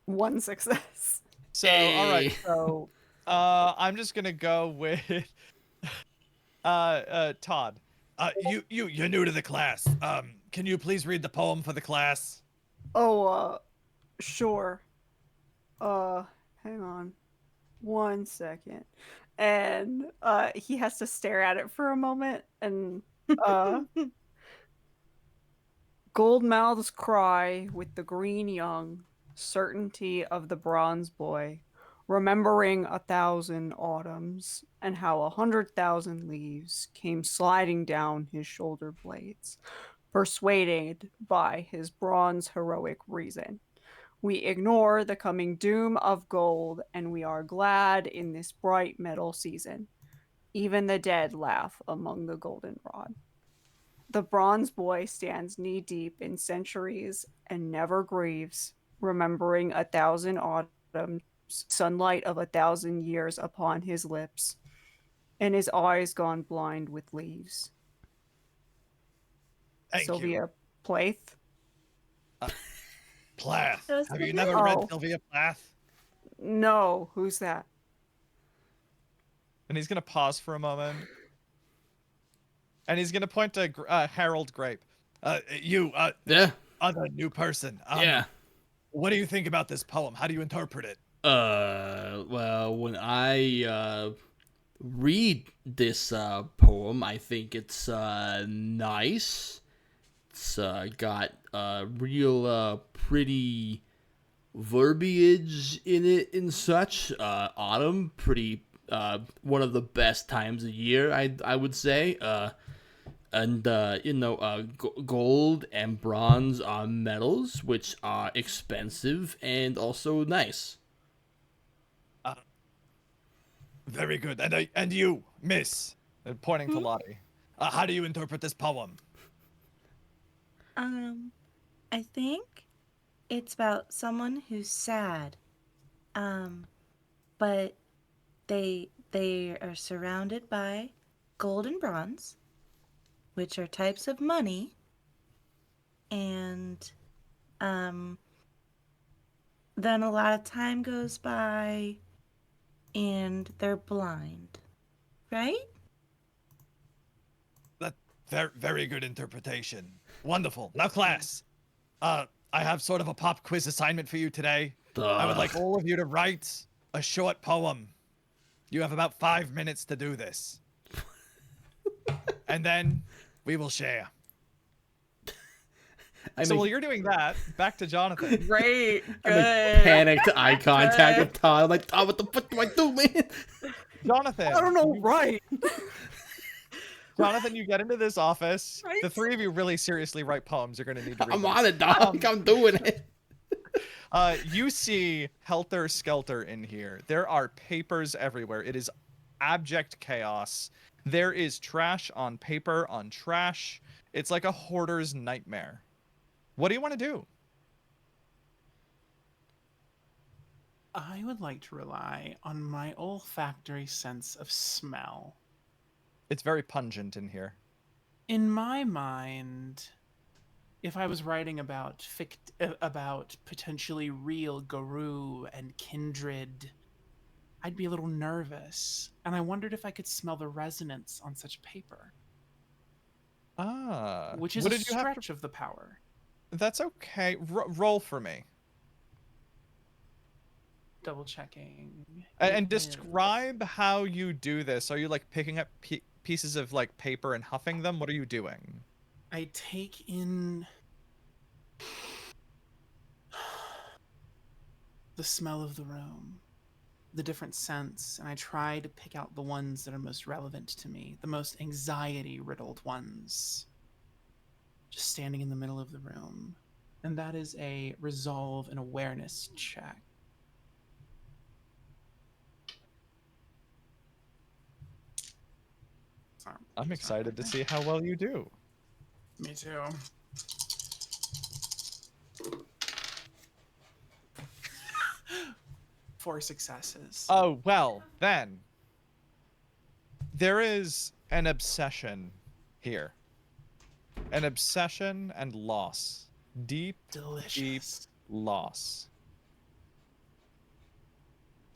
1 success. So, all right. Hey. So, I'm just gonna go with Todd. You're new to the class. Can you please read the poem for the class? Oh, sure. Hang on 1 second. And he has to stare at it for a moment, and uh gold mouths cry with the green young, certainty of the bronze boy, remembering 1,000 autumns and how 100,000 leaves came sliding down his shoulder blades, persuaded by his bronze heroic reason. We ignore the coming doom of gold, and we are glad in this bright metal season. Even the dead laugh among the goldenrod. The bronze boy stands knee deep in centuries and never grieves, remembering 1,000 autumns, sunlight of 1,000 years upon his lips, and his eyes gone blind with leaves. Thank you. Sylvia Plath. Plath. Those Have are you never good. read Oh. Sylvia Plath? No, who's that? And he's gonna pause for a moment. And he's gonna point to Harold Grape. You, Yeah. other new person. Yeah. What do you think about this poem? How do you interpret it? Well, when I read this poem, I think it's nice. It's got real pretty verbiage in it and such. Autumn, pretty one of the best times of year, I would say. And gold and bronze are metals, which are expensive and also nice. Very good. And you, Miss, pointing to Lottie. How do you interpret this poem? I think it's about someone who's sad. But they are surrounded by gold and bronze, which are types of money, and then a lot of time goes by and they're blind, right? That very good interpretation. Wonderful. Now, class. I have sort of a pop quiz assignment for you today. I would like all of you to write a short poem. You have about 5 minutes to do this. And then we will share. While you're doing that, back to Jonathan. Great. I make panicked eye contact with Todd. I'm like, Todd, what the fuck do I do, man? Jonathan. I don't know, right? Jonathan, you get into this office. Right. The three of you really seriously write poems. You're going to need to read I'm on it, dog. I'm doing it. You see Helter Skelter in here. There are papers everywhere. It is abject chaos. There is trash on paper on trash. It's like a hoarder's nightmare. What do you want to do? I would like to rely on my olfactory sense of smell. It's very pungent in here. In my mind, if I was writing about potentially real Guru and kindred, I'd be a little nervous, and I wondered if I could smell the resonance on such paper. Which is a stretch of the power. That's okay. Roll for me. Double checking. And describe how you do this. Are you like picking up pieces of like paper and huffing them? What are you doing? I take in the smell of the room, the different scents, and I try to pick out the ones that are most relevant to me, the most anxiety-riddled ones. Just standing in the middle of the room. And that is a resolve and awareness check. I'm excited to see how well you do. Me too. Four successes. Oh, well, then. There is an obsession here. An obsession and loss. Deep, Delicious. deep loss.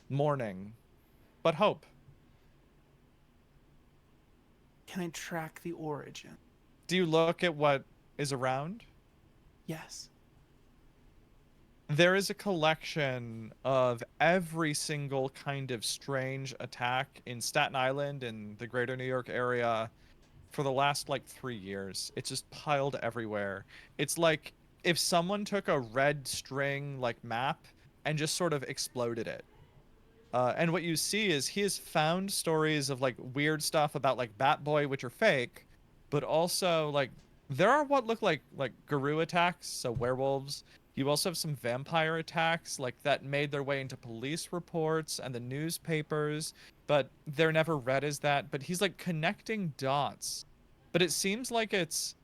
Mourning but hope. Can I track the origin? Do you look at what is around? Yes. There is a collection of every single kind of strange attack in Staten Island and the greater New York area for the last like 3 years. It's just piled everywhere. It's like if someone took a red string like map and just sort of exploded it. And what you see is he has found stories of like weird stuff about like Bat Boy, which are fake, but also like there are what look like guru attacks, so werewolves. You also have some vampire attacks like that made their way into police reports and the newspapers, but they're never read as that. But he's like connecting dots, but it seems like it's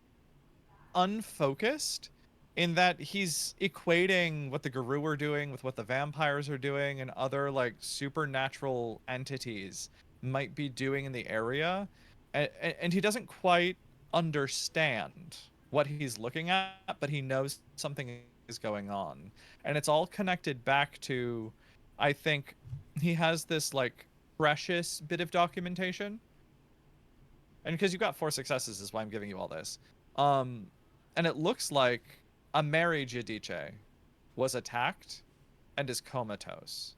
unfocused in that he's equating what the Guru are doing with what the vampires are doing and other like supernatural entities might be doing in the area, and he doesn't quite understand what he's looking at, but he knows something is going on, and it's all connected back to, I think, he has this like precious bit of documentation, and because you got 4 successes is why I'm giving you all this. And it looks like a Mary Giudice was attacked and is comatose.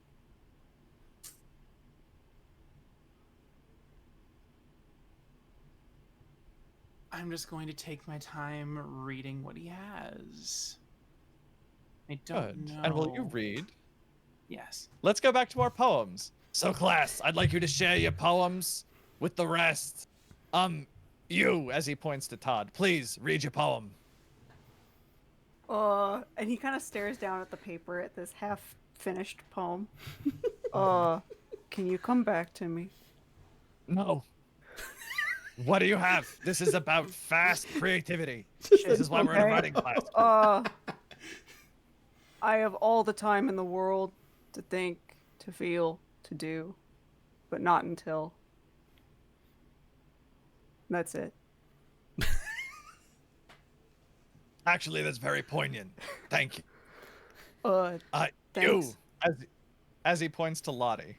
I'm just going to take my time reading what he has. I don't Good. know. And will you read? Yes. Let's go back to our poems. So, class, I'd like you to share your poems with the rest. You, as he points to Todd, please read your poem. And he kind of stares down at the paper at this half-finished poem. Can you come back to me? No. What do you have? This is about fast creativity. This is why we're in a Okay. writing class. I have all the time in the world to think, to feel, to do, but not until. That's it. Actually, that's very poignant. Thank you. You, Thanks. as he points to Lottie.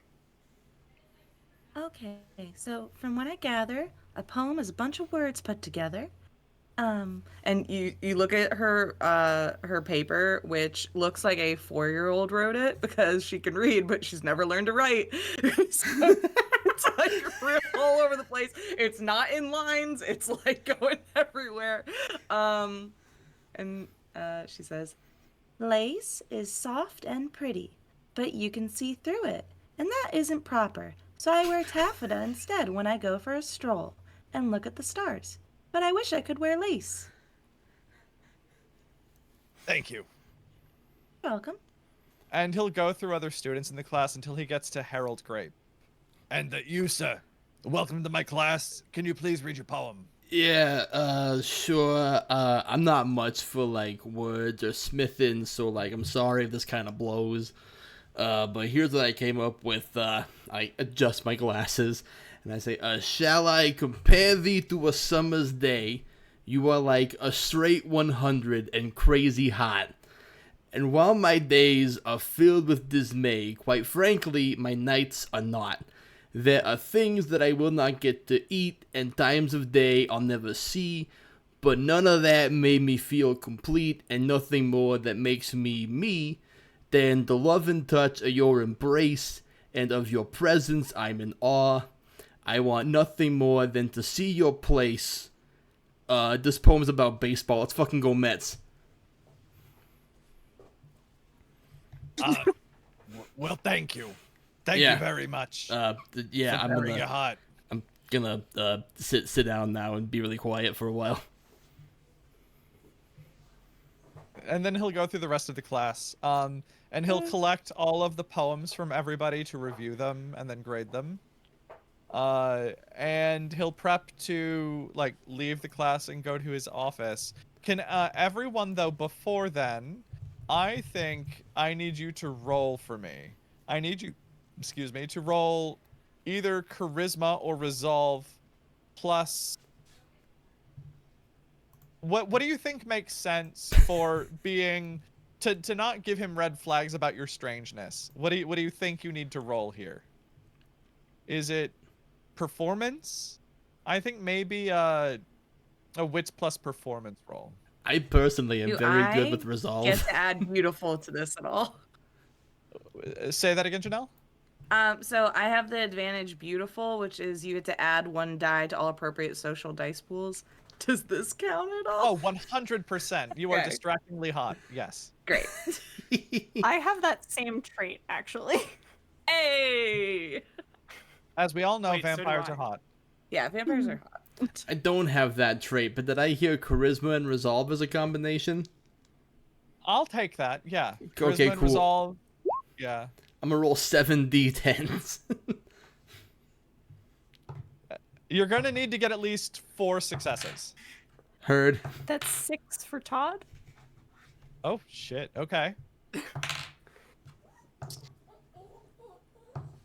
Okay, so from what I gather, a poem is a bunch of words put together. And you look at her paper, which looks like a 4-year-old wrote it because she can read, but she's never learned to write. So it's like real all over the place. It's not in lines. It's like going everywhere. And she says, "Lace is soft and pretty, but you can see through it, and that isn't proper. So I wear taffeta instead when I go for a stroll and look at the stars. But I wish I could wear lace." Thank you. You're welcome. And he'll go through other students in the class until he gets to Harold Grape. And you, sir, welcome to my class. Can you please read your poem? Yeah, sure. I'm not much for like words or smithing, so like I'm sorry if this kind of blows. But here's what I came up with. I adjust my glasses and I say, shall I compare thee to a summer's day? You are like a straight 100 and crazy hot. And while my days are filled with dismay, quite frankly, my nights are not. There are things that I will not get to eat, and times of day I'll never see, but none of that made me feel complete, and nothing more that makes me me than the love and touch of your embrace, and of your presence I'm in awe. I want nothing more than to see your place. This poem's about baseball. Let's fucking go Mets. Well, thank you. Thank you very much. Yeah, for bearing your heart. I'm gonna sit down now and be really quiet for a while. And then he'll go through the rest of the class. And he'll collect all of the poems from everybody to review them and then grade them. And he'll prep to like leave the class and go to his office. Can everyone though before then, I think I need you to roll for me. I need you, to roll either charisma or resolve plus. What do you think makes sense for being to not give him red flags about your strangeness? What do you think you need to roll here? Is it performance? I think maybe a wits plus performance roll. I personally am Do very good with I resolve. get to add beautiful to this at all? Say that again, Janelle? So I have the advantage beautiful, which is you get to add 1 die to all appropriate social dice pools. Does this count at all? Oh, 100%. You are Okay. distractingly hot. Yes. Great. I have that same trait actually. Hey! As we all know, Wait, so do vampires I. are hot. Yeah, vampires are hot. I don't have that trait, but did I hear charisma and resolve as a combination? I'll take that. Yeah. Okay, Charisma and cool. resolve. Yeah. I'm gonna roll 7 d10s. You're going to need to get at least 4 successes. Heard. That's 6 for Todd. Oh, shit. Okay.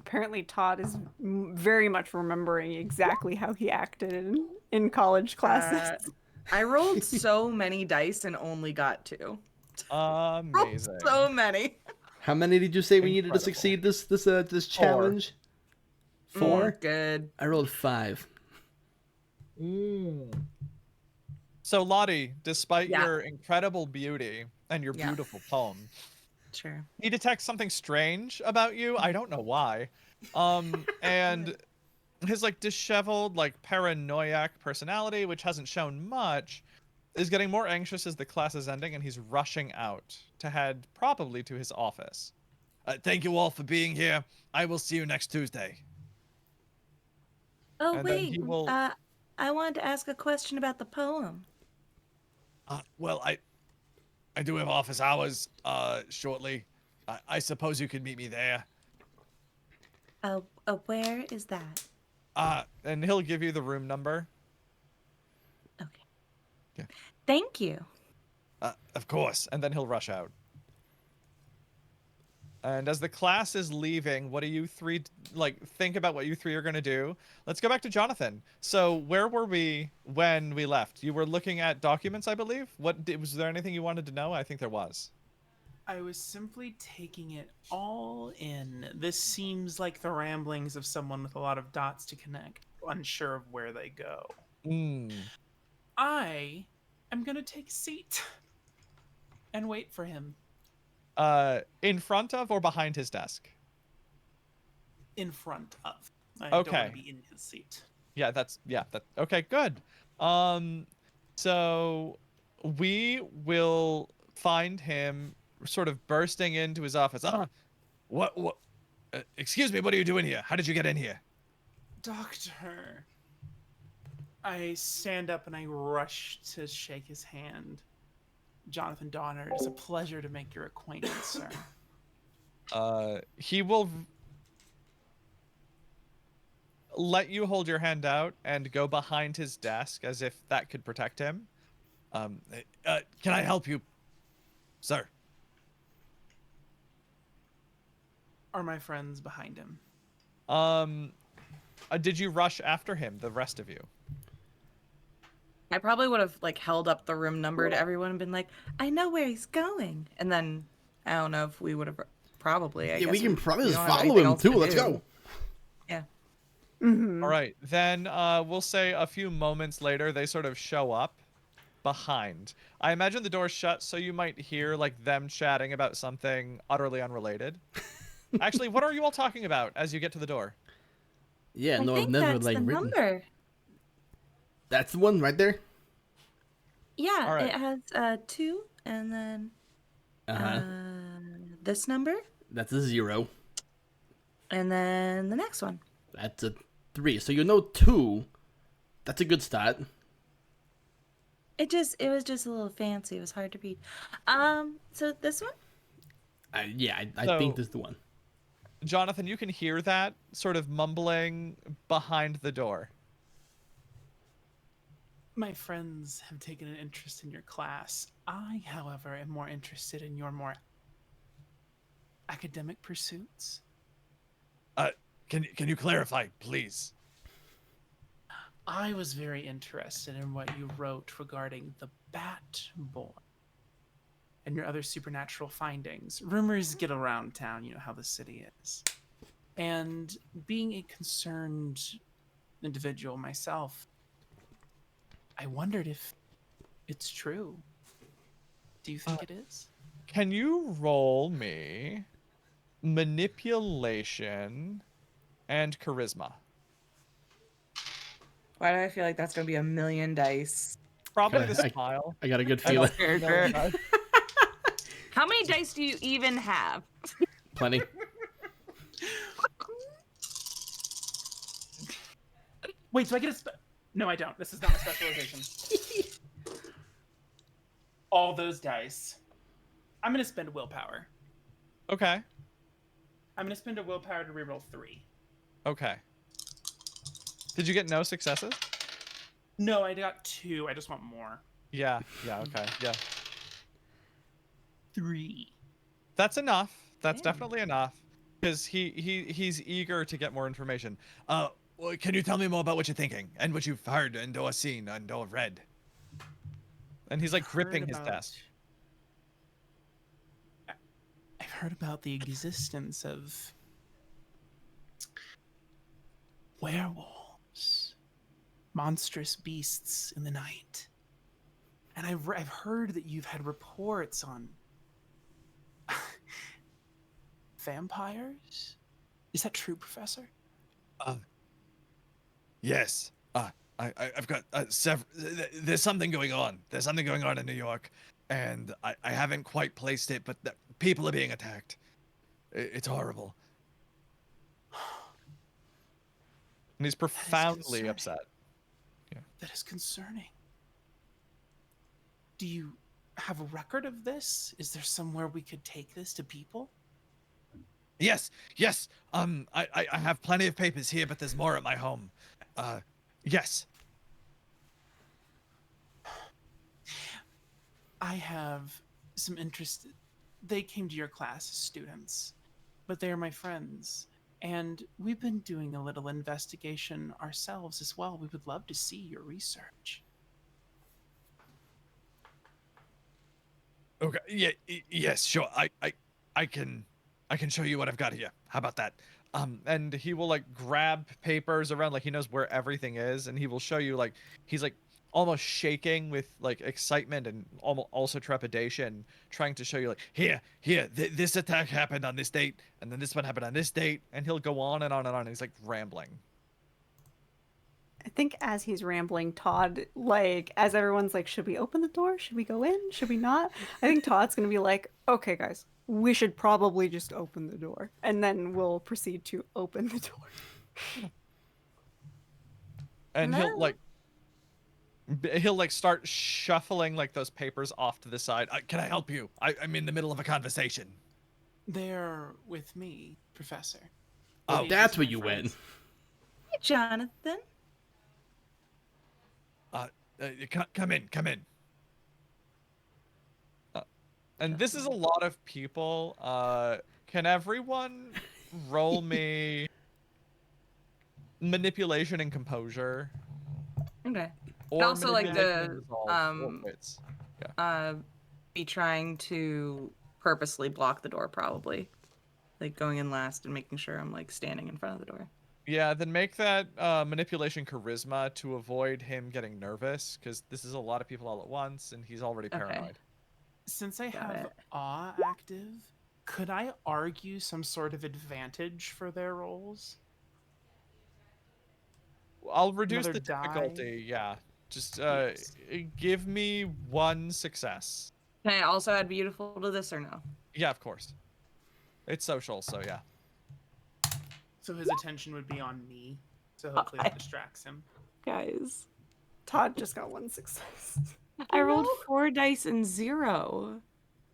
Apparently, Todd is very much remembering exactly how he acted in college classes. I rolled so many dice and only got 2. Amazing. So many. How many did you say we needed to Incredible. succeed this challenge? 4? Good. I rolled 5. So, Lottie, despite Yeah. your incredible beauty and your Yeah. beautiful poem, Sure. he detects something strange about you. I don't know why. And his like disheveled, like paranoiac personality, which hasn't shown much, is getting more anxious as the class is ending, and he's rushing out to head probably to his office. Thank you all for being here. I will see you next Tuesday. Oh, And then wait. he will- I wanted to ask a question about the poem. Well, I do have office hours shortly. I suppose you could meet me there. Where is that? And he'll give you the room number. Okay. Yeah. Thank you. Of course. And then he'll rush out. And as the class is leaving, what do you three think about what you three are going to do? Let's go back to Jonathan. So where were we when we left? You were looking at documents, I believe. Was there anything you wanted to know? I think there was. I was simply taking it all in. This seems like the ramblings of someone with a lot of dots to connect, unsure of where they go. I am going to take a seat and wait for him. In front of or behind his desk? In front of. I don't Okay. want to be in his seat. Yeah, okay, good. So we will find him sort of bursting into his office. What excuse me, what are you doing here? How did you get in here? Doctor. I stand up and I rush to shake his hand. Jonathan Donner, it's a pleasure to make your acquaintance, sir. He will let you hold your hand out and go behind his desk as if that could protect him. Can I help you, sir? Are my friends behind him? Did you rush after him, the rest of you? I probably would have held up the room number to everyone and been like, I know where he's going. And then I don't know if we would have probably. I Yeah, guess we can probably we just don't have follow anything him else too. to Let's do. go. Yeah. Mm-hmm. All right, then we'll say a few moments later they sort of show up behind. I imagine the door's shut, so you might hear them chatting about something utterly unrelated. Actually, what are you all talking about as you get to the door? Yeah, I no, I've think never that's the written. number. That's the one right there. Yeah, All right. it has 2 and then Uh-huh. this number That's a 0. and then the next one. That's a 3. So you know 2. That's a good start. It was just a little fancy. It was hard to read. So this one? I So- think this is the one. Jonathan, you can hear that sort of mumbling behind the door. My friends have taken an interest in your class. I, however, am more interested in your more academic pursuits. Can you clarify, please? I was very interested in what you wrote regarding the Bat Boy and your other supernatural findings. Rumors get around town, you know how the city is. And being a concerned individual myself, I wondered if it's true. Do you think it is? Can you roll me manipulation and charisma? Why do I feel like that's gonna be a million dice? Probably the I- smile. I got a good I don't feeling. know. How many dice do you even have? Plenty. Wait, do I get a No, I don't. This is not a specialization. All those dice. I'm going to spend willpower. Okay. I'm going to spend a willpower to reroll 3. Okay. Did you get no successes? No, I got 2. I just want more. Yeah. Okay. Yeah. 3. That's enough. That's Damn. definitely enough. Because he's eager to get more information. Well, can you tell me more about what you're thinking and what you've heard and or seen and or read? And he's like gripping his desk. I've heard about the existence of werewolves, monstrous beasts in the night. And I've heard that you've had reports on vampires. Is that true, Professor? Yes. I've got several. There's something going on. There's something going on in New York, and I haven't quite placed it, but people are being attacked. It's horrible. And he's profoundly upset. Yeah. That is concerning. Do you have a record of this? Is there somewhere we could take this to people? Yes. I have plenty of papers here, but there's more at my home. Yes. I have some interest. They came to your class as students, but they are my friends. And we've been doing a little investigation ourselves as well. We would love to see your research. Okay. Yeah. Yes. Sure. I can show you what I've got here. How about that? And he will like grab papers around, like he knows where everything is, and he will show you, like he's like almost shaking with like excitement and also trepidation, trying to show you like this attack happened on this date, and then this one happened on this date, and he'll go on and on and on. And he's like rambling. I think as he's rambling, Todd, like, as everyone's like, should we open the door? Should we go in? Should we not? I think Todd's going to be like, okay, guys, we should probably just open the door. And then we'll proceed to open the door. And Hello? he'll like start shuffling like those papers off to the side. Can I help you? I'm in the middle of a conversation. They're with me, Professor. Oh, These that's are where my you went. friends. Hey, Jonathan. Come in. And this is a lot of people. Can everyone roll me manipulation and composure? Okay. Or also like manipulation the, and resolve, or wits. Be trying to purposely block the door, probably. Like going in last and making sure I'm like standing in front of the door. Yeah, then make that manipulation charisma to avoid him getting nervous, because this is a lot of people all at once, and he's already Okay. paranoid. Since I Got have it. awe active, could I argue some sort of advantage for their roles? I'll reduce Another the die? difficulty. Yeah, just Yes. give me 1 success. Can I also add beautiful to this or no? Yeah, of course. It's social, so yeah. So his attention would be on me. So hopefully that distracts him. Guys, Todd just got 1 success. I rolled 4 dice and 0.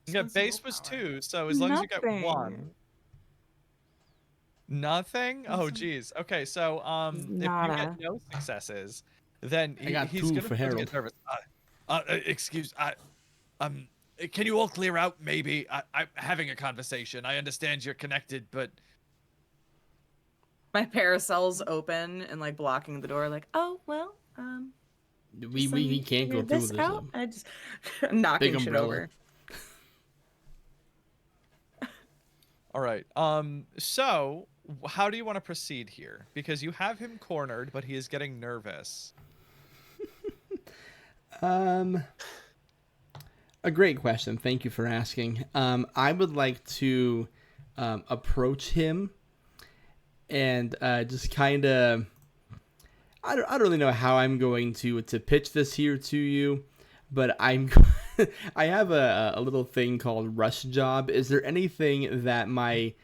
Yeah, Spend some base was willpower. 2, so as long as you get 1. Nothing. Nothing? Oh, Nothing. geez. Okay, so if you Nada. get no successes, then I got he's 2 gonna for start to get Harold. nervous. Excuse, can you all clear out? Maybe I'm having a conversation. I understand you're connected, but My parasol's open and like blocking the door. Like, oh well, We just let me can't go figure through this this. out. I just I'm knocking Big shit umbrella. over. all right. So how do you want to proceed here? Because you have him cornered, but he is getting nervous. A great question. Thank you for asking. I would like to approach him and just kind of. I don't really know how I'm going to pitch this here to you, but I have a little thing called rush job. Is there anything that my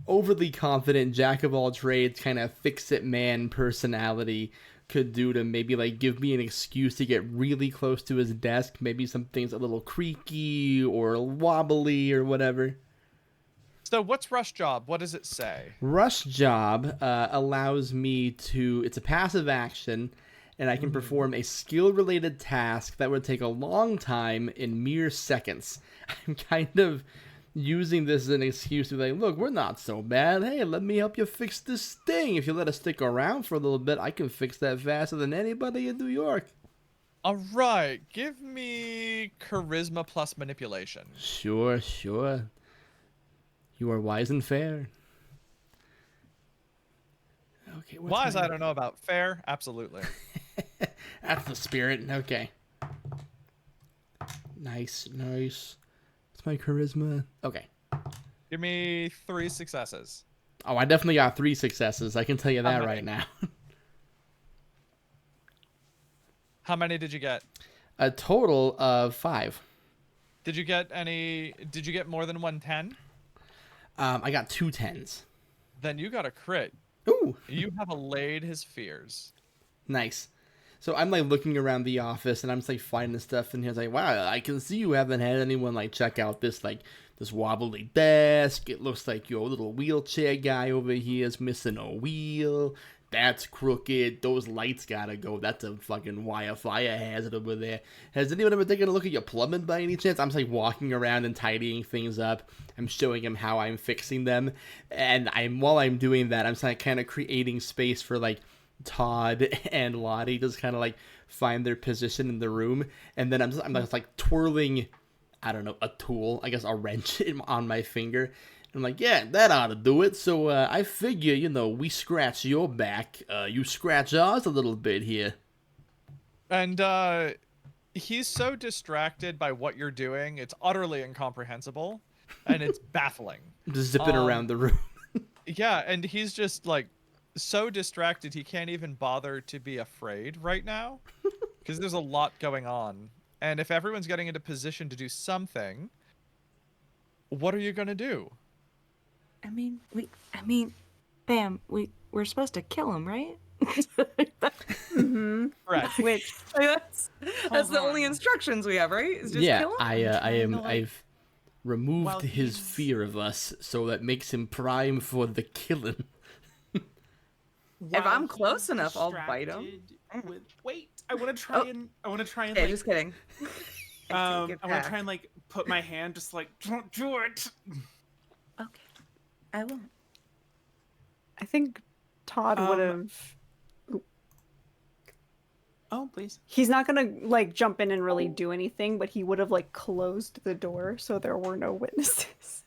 overly confident jack of all trades kind of fix it man personality could do to maybe like give me an excuse to get really close to his desk? Maybe something's a little creaky or wobbly or whatever. So what's rush job? What does it say? Rush job allows me to, it's a passive action, and I can perform a skill-related task that would take a long time in mere seconds. I'm kind of using this as an excuse to be like, look, we're not so bad. Hey, let me help you fix this thing. If you let us stick around for a little bit, I can fix that faster than anybody in New York. All right, give me charisma plus manipulation. Sure. You are wise and fair. Okay, Wise, I don't know about. Fair, absolutely. That's the spirit. Okay. Nice. What's my charisma? Okay. Give me 3 successes. Oh, I definitely got 3 successes. I can tell you that right now. How many did you get? A total of 5. Did you get more than 110? I got 2 10s. Then you got a crit. Ooh. You have allayed his fears. Nice. So I'm like looking around the office and I'm just like finding stuff and he's like, wow, I can see you haven't had anyone like check out this wobbly desk. It looks like your little wheelchair guy over here is missing a wheel. That's crooked. Those lights gotta go. That's a fucking wire fire hazard over there. Has anyone ever taken a look at your plumbing by any chance? I'm just like walking around and tidying things up. I'm showing him how I'm fixing them. And while I'm doing that, I'm just like kind of creating space for like Todd and Lottie just kind of like find their position in the room. And then I'm just like twirling, I don't know, a tool, I guess a wrench on my finger. I'm like, yeah, that ought to do it. So I figure, we scratch your back. You scratch ours a little bit here. And he's so distracted by what you're doing, it's utterly incomprehensible. And it's baffling. Just zipping around the room. Yeah, and he's just like so distracted he can't even bother to be afraid right now. Because there's a lot going on. And if everyone's getting into position to do something, what are you going to do? I mean, Bam, we're supposed to kill him, right? Mm-hmm. Correct. Which that's the only instructions we have, right? Is just kill him? I've removed his fear of us, so that makes him prime for the killing. If I'm close enough, I'll bite him. Wait, I want to try and Yeah, like, just kidding. I want to try and like put my hand, just like, don't do it. Okay, I won't. I think Todd would have. Oh, please. He's not gonna like jump in and really do anything, but he would have like closed the door so there were no witnesses.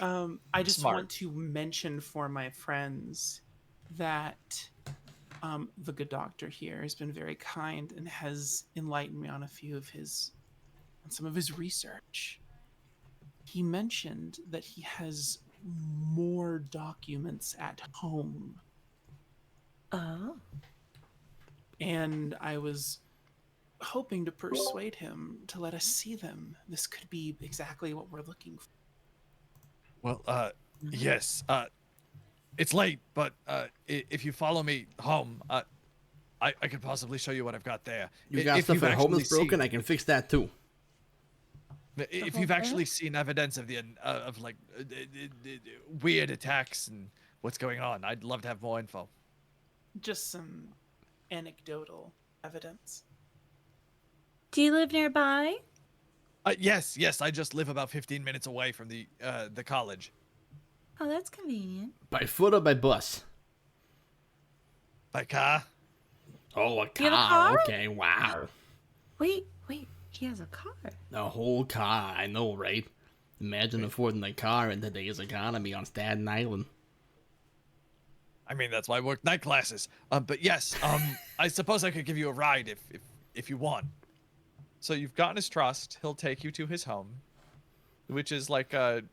I just Smart. want to mention for my friends that the good doctor here has been very kind and has enlightened me on some of his research. He mentioned that he has more documents at home. Oh. And I was hoping to persuade him to let us see them. This could be exactly what we're looking for. Well, yes. It's late, but if you follow me home, I could possibly show you what I've got there. You got stuff at home that's broken? I can fix that too. If you've actually seen evidence of weird attacks and what's going on, I'd love to have more info. Just some anecdotal evidence. Do you live nearby? Yes. I just live about 15 minutes away from the college. Oh, that's convenient. By foot or by bus? By car? Oh, a You have a car. car? Okay, wow. Wait. He has a car. A whole car, I know, right? Imagine affording a car in today's economy on Staten Island. I mean, that's why I work night classes. But yes, I suppose I could give you a ride if you want. So you've gotten his trust. He'll take you to his home, which is like a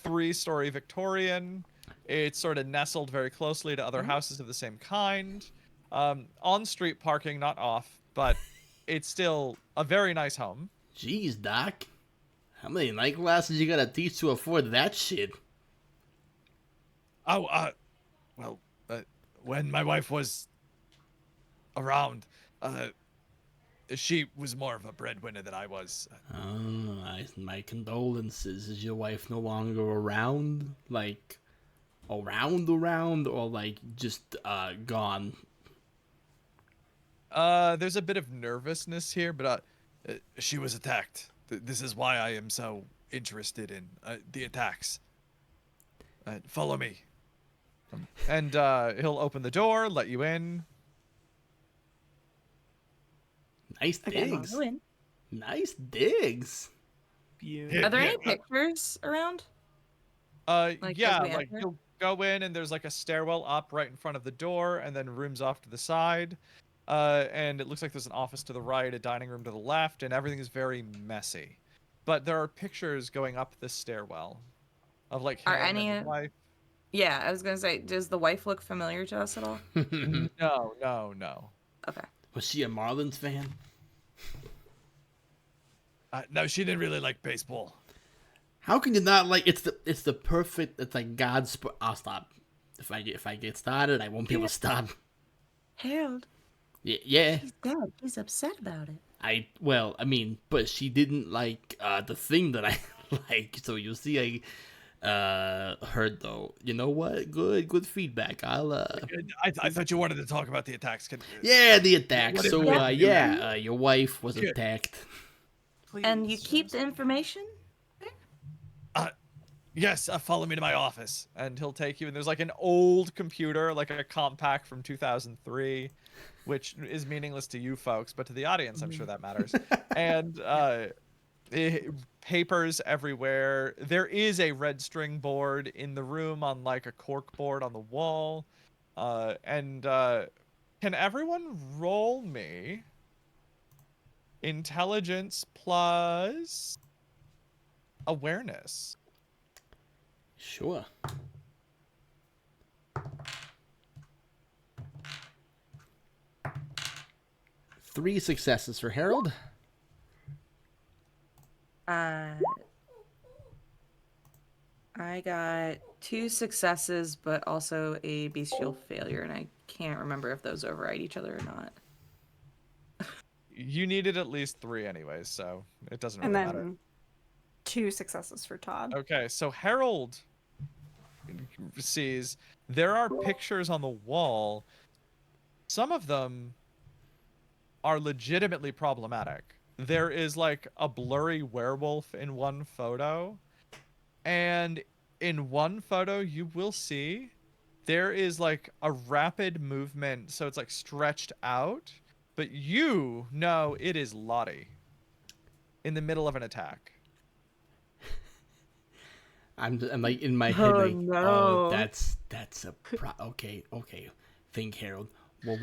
3-story Victorian. It's sort of nestled very closely to other houses of the same kind. On street parking, not off, but it's still a very nice home. Jeez, Doc. How many night classes you gotta teach to afford that shit? Oh, well, when my wife was around, she was more of a breadwinner than I was. Oh, my condolences. Is your wife no longer around? Like, around, or like just gone? There's a bit of nervousness here, but she was attacked. This is why I am so interested in the attacks. Follow me. And he'll open the door, let you in. Nice Okay, digs. I'll go in. Nice digs. Beautiful. Are there any Yeah. pictures around? Yeah, as we like enter? you'll go in and there's like a stairwell up right in front of the door and then rooms off to the side. And it looks like there's an office to the right, a dining room to the left, and everything is very messy. But there are pictures going up the stairwell of like Are him and any? his wife. Yeah, I was gonna say, does the wife look familiar to us at all? No. Okay. Was she a Marlins fan? No, she didn't really like baseball. How can you not like? It's the perfect. It's like God's. I'll stop. If I get started, I won't be able to stop. Harold, Yeah. he's dead. He's upset about it. I mean, but she didn't like the thing that I like. So you see, I heard though. You know what? Good feedback. I thought you wanted to talk about the attacks. Yeah, the attack. What is So it? your wife was Good. attacked. Please, And you keep the information? Yes, follow me to my office, and he'll take you. And there's like an old computer, like a compact from 2003, which is meaningless to you folks, but to the audience, I'm sure that matters. And papers everywhere. There is a red string board in the room on like a cork board on the wall. And can everyone roll me intelligence plus awareness? Sure. Three successes for Harold. I got 2 successes, but also a bestial failure, and I can't remember if those override each other or not. You needed at least 3 anyways, so it doesn't And really then matter. 2 successes for Todd. Okay, so Harold sees there are pictures on the wall. Some of them are legitimately problematic. There is like a blurry werewolf in one photo, and in one photo you will see there is like a rapid movement, so it's like stretched out, but you know it is Lottie in the middle of an attack. I'm like in my head Oh, like, no. oh, that's a okay. Think, Harold. What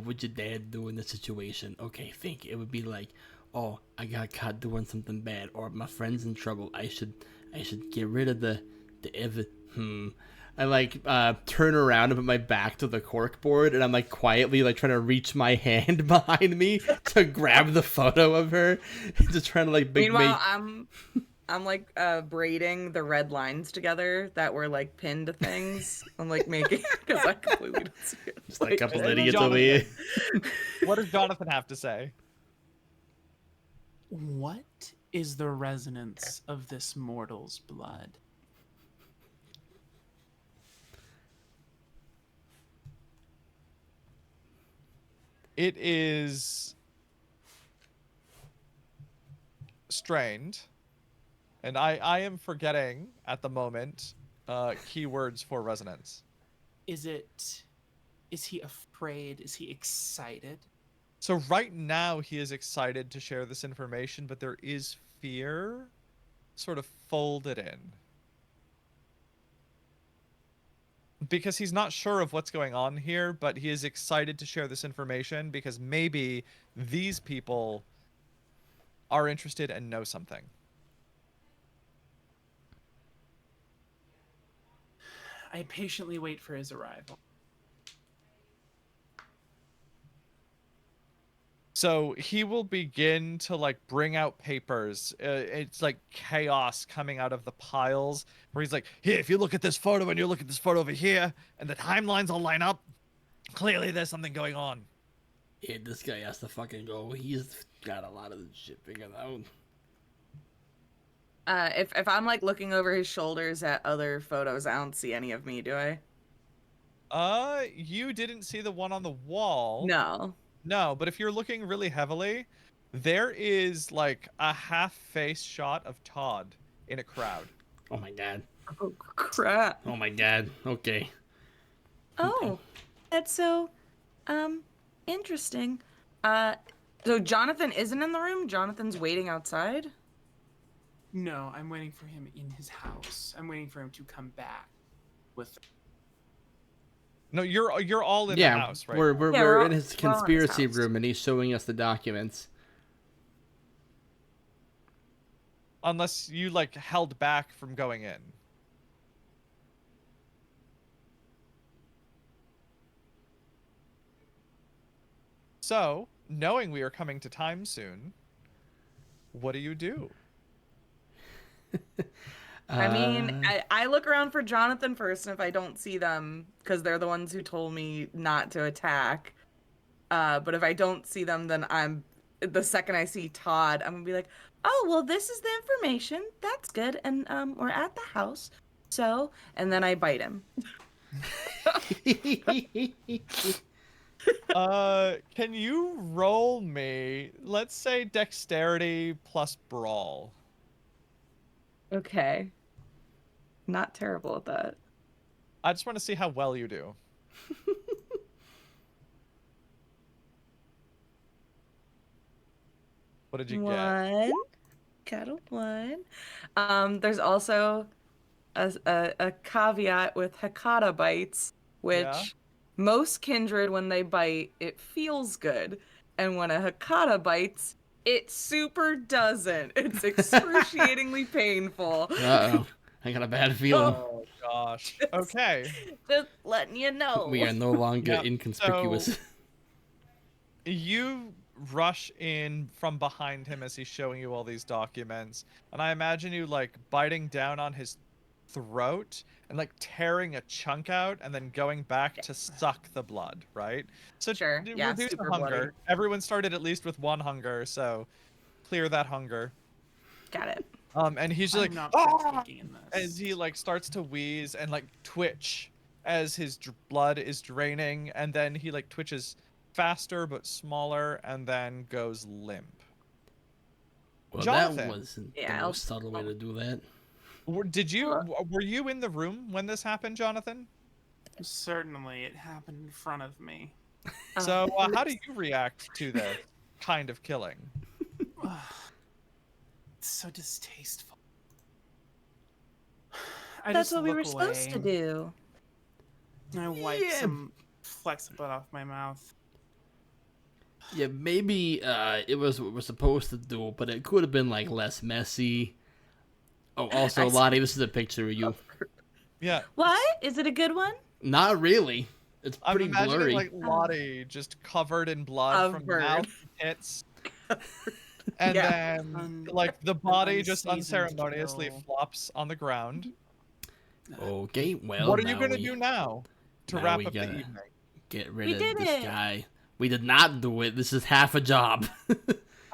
would your dad do in this situation? Okay, think. It would be like, oh, I got caught doing something bad, or my friend's in trouble. I should get rid of the I like turn around and put my back to the cork board, and I'm like quietly like trying to reach my hand behind me to grab the photo of her, just trying to like Meanwhile, I'm like braiding the red lines together that were like pinned to things. I'm like making because I completely don't see it. just like a couple Hey, idiots over here. What does Jonathan have to say? What is the resonance of this mortal's blood? It is strained, and I am forgetting at the moment keywords for resonance. Is he afraid? Is he excited? So right now he is excited to share this information, but there is fear sort of folded in. because he's not sure of what's going on here, but he is excited to share this information because maybe these people are interested and know something. I patiently wait for his arrival. So he will begin to like bring out papers. It's like chaos coming out of the piles where he's like, here, if you look at this photo and you look at this photo over here and the timelines all line up, clearly there's something going on. Yeah, this guy has to fucking go. He's got a lot of this shit figured out. If I'm like looking over his shoulders at other photos, I don't see any of me, do I? You didn't see the one on the wall. No. No, but if you're looking really heavily, there is like a half-face shot of Todd in a crowd. Oh my god. Oh crap. Oh my god. Okay. Oh, that's so interesting. So Jonathan isn't in the room? Jonathan's waiting outside? No, I'm waiting for him in his house. I'm waiting for him to come back with. No, you're all in the Yeah, house, right? we're in his we're all in his conspiracy house. room, and he's showing us the documents. Unless you like held back from going in. So, knowing we are coming to time soon, what do you do? I mean, I look around for Jonathan first, and if I don't see them, because they're the ones who told me not to attack. But if I don't see them, then the second I see Todd, I'm gonna be like, oh, well, this is the information. That's good. And we're at the house. So, and then I bite him. Can you roll me, let's say dexterity plus brawl? Okay. Not terrible at that. I just want to see how well you do. What did you get? One. Got a one. There's also a caveat with Hakata bites, which Yeah. most kindred, when they bite, it feels good. And when a Hakata bites, it super doesn't. It's excruciatingly painful. Uh-oh. I got a bad feeling. Oh gosh. Okay. Just letting you know. We are no longer Yeah, inconspicuous. so- You rush in from behind him as he's showing you all these documents, and I imagine you like biting down on his throat and like tearing a chunk out and then going back to suck the blood, right? So Sure, yeah, reduce the super hunger. bloody. Everyone started at least with one hunger, so clear that hunger. Got it. And he's just I'm like, not "Ah!" partaking in this. as he like starts to wheeze and like twitch as his blood is draining, and then he like twitches faster but smaller and then goes limp. Well, Jonathan. that wasn't Yeah, the I'll- most subtle way to do that. Were you in the room when this happened, Jonathan? Certainly, it happened in front of me. So how do you react to this kind of killing? It's so distasteful. I That's just what we were look supposed to away, do. and I wipe Yeah. some flecks of blood off my mouth. Yeah, maybe it was what we're supposed to do, but it could have been like less messy. Oh, also, I see. Lottie, this is a picture of you. Yeah, What? Is it a good one? Not really. It's I'm pretty imagining blurry. like Lottie just covered in blood from Covered. mouth to tits. And Yeah. then like the body just unseasoned unceremoniously kill. flops on the ground. Okay, well, What are you now gonna we do now to now wrap we up the gotta- evening? get rid We of did this it. guy. We did not do it. This is half a job.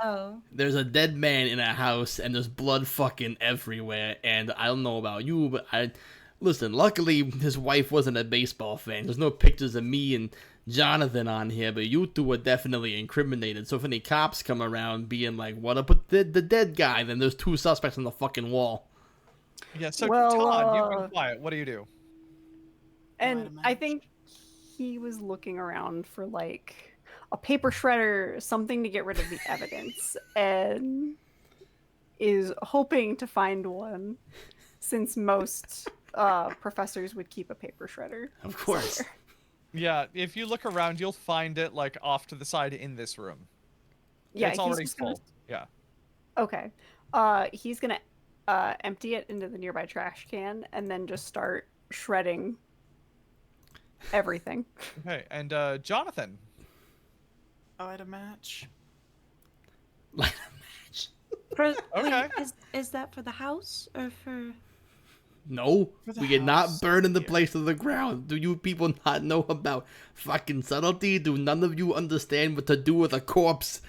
Oh. There's a dead man in a house, and there's blood fucking everywhere. And I don't know about you, but listen. Luckily, his wife wasn't a baseball fan. There's no pictures of me and Jonathan on here, but you two were definitely incriminated. So if any cops come around being like, "What up with the dead guy?" then there's two suspects on the fucking wall. Yeah, so Well, Todd, you've been quiet. What do you do? And I think he was looking around for like a paper shredder, something to get rid of the evidence, and is hoping to find one since most professors would keep a paper shredder. Of course. somewhere. Yeah, if you look around, you'll find it like off to the side in this room. Yeah, It's he's already just gonna. full. Yeah. Okay. He's gonna empty it into the nearby trash can and then just start shredding everything. Okay, and Jonathan. Light a match. Light a match. Okay. Wait, is that for the house or for? No, For the we cannot house. burn in the Here. place of the ground. Do you people not know about fucking subtlety? Do none of you understand what to do with a corpse?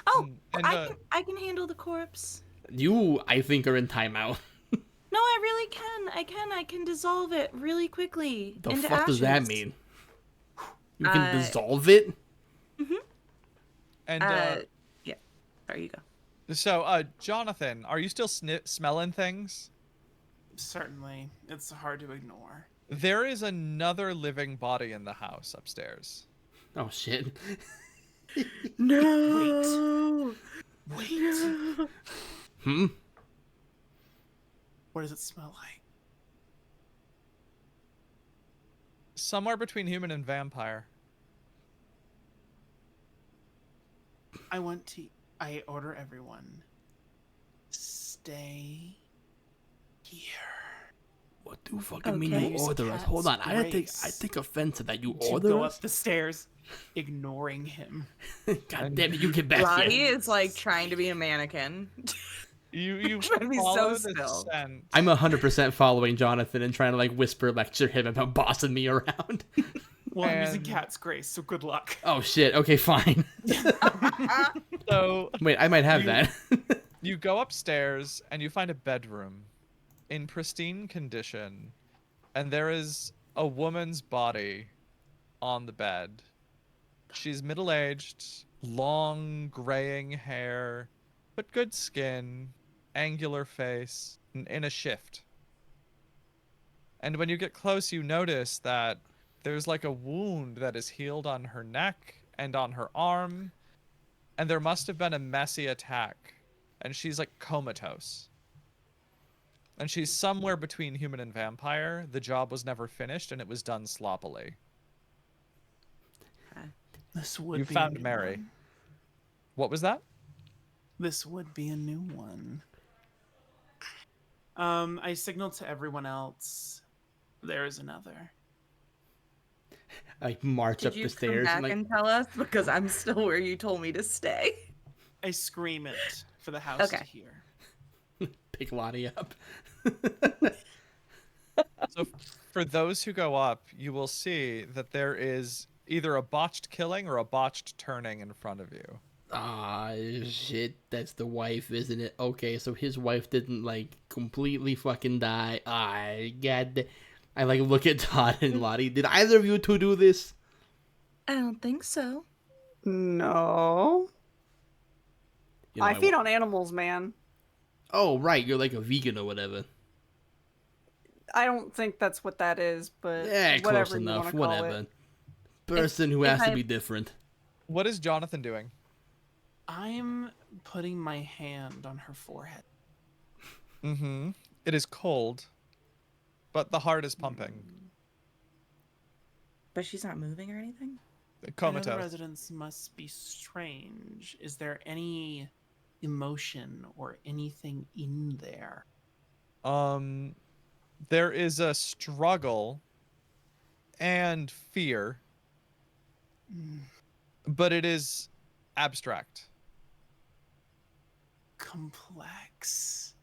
Oh, And, I can handle the corpse. You, I think, are in timeout. No, I really can. I can dissolve it really quickly The into fuck does that ashes. mean? You can Uh, dissolve it? And Yeah. There you go. so, Jonathan, are you still smelling things? Certainly. It's hard to ignore. There is another living body in the house upstairs. Oh shit. No. Wait. Hmm? What does it smell like? Somewhere between human and vampire. I order everyone. Stay here. What do you fucking mean Okay. you Use order us? cat's Hold on, I grace take offense to that. You To order go us? up the stairs, ignoring him. God damn it, you get back Lottie here. is like trying to be a mannequin. You Trying to be so follow the still. scent. I'm 100% following Jonathan and trying to like whisper lecture him about bossing me around. Well, I'm using And- cat's grace, so good luck. Oh shit, okay, fine. So Wait, I might have You- that. you go upstairs and you find a bedroom in pristine condition, and there is a woman's body on the bed. She's middle-aged, long graying hair, but good skin, angular face, in a shift. And when you get close, you notice that there's like a wound that is healed on her neck and on her arm, and there must have been a messy attack, and she's like comatose. And she's somewhere between human and vampire. The job was never finished, and it was done sloppily. This would You be found a new Mary. one. What was that? This would be a new one. I signaled to everyone else. There is another. I march Did up you the come stairs back and like, and tell us? Because I'm still where you told me to stay. I scream it for the house Okay. to hear. pick Lottie up. So, for those who go up, you will see that there is either a botched killing or a botched turning in front of you. Ah, shit, that's the wife, isn't it? Okay, so his wife didn't, like, completely fucking die. God. I, like, look at Todd and Lottie. Did either of you two do this? I don't think so. No. You know, I feed on animals, man. Oh, right, you're like a vegan or whatever. I don't think that's what that is, but Yeah, whatever close you enough, want to call whatever. it. Person who if has to I- be different. What is Jonathan doing? I'm putting my hand on her forehead. Mm-hmm. It is cold, but the heart is pumping. But she's not moving or anything? I know the Comatose. residence must be strange. Is there any emotion or anything in there? There is a struggle and fear, but it is abstract. Complex.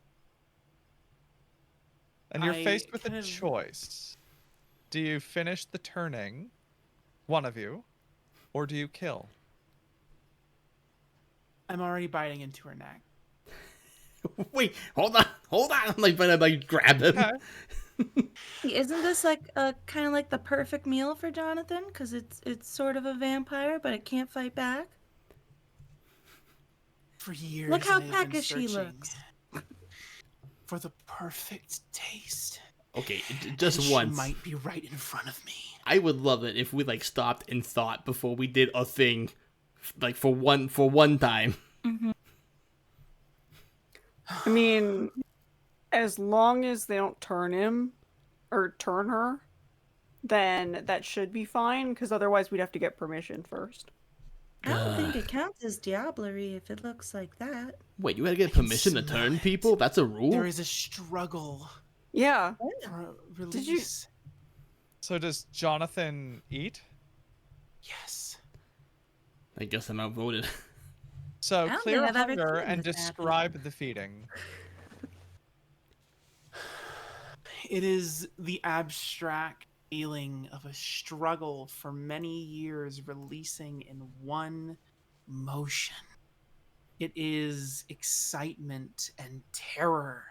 And you're I faced with a kind of- choice. Do you finish the turning, one of you, or do you kill? I'm already biting into her neck. Wait, hold on. I'm like, trying to, like, grab him. Okay. Isn't this like kind of like the perfect meal for Jonathan? Because it's sort of a vampire, but it can't fight back. For years, Look how I have been peckish she searching looks. for the perfect taste. Okay, And just she once. might be right in front of me. I would love it if we, like, stopped and thought before we did a thing, like, for one time. I mean, as long as they don't turn him, or turn her, then that should be fine, because otherwise we'd have to get permission first. I don't think it counts as diablerie if it looks like that. Wait, you gotta get I can permission to smell turn it. people? That's a rule? There is a struggle Yeah. for Did you- release. So does Jonathan eat? Yes. I guess I'm outvoted. So I don't clear think I've ever hunger seen and this happen. describe the feeding. It is the abstract feeling of a struggle for many years releasing in one motion. It is excitement and terror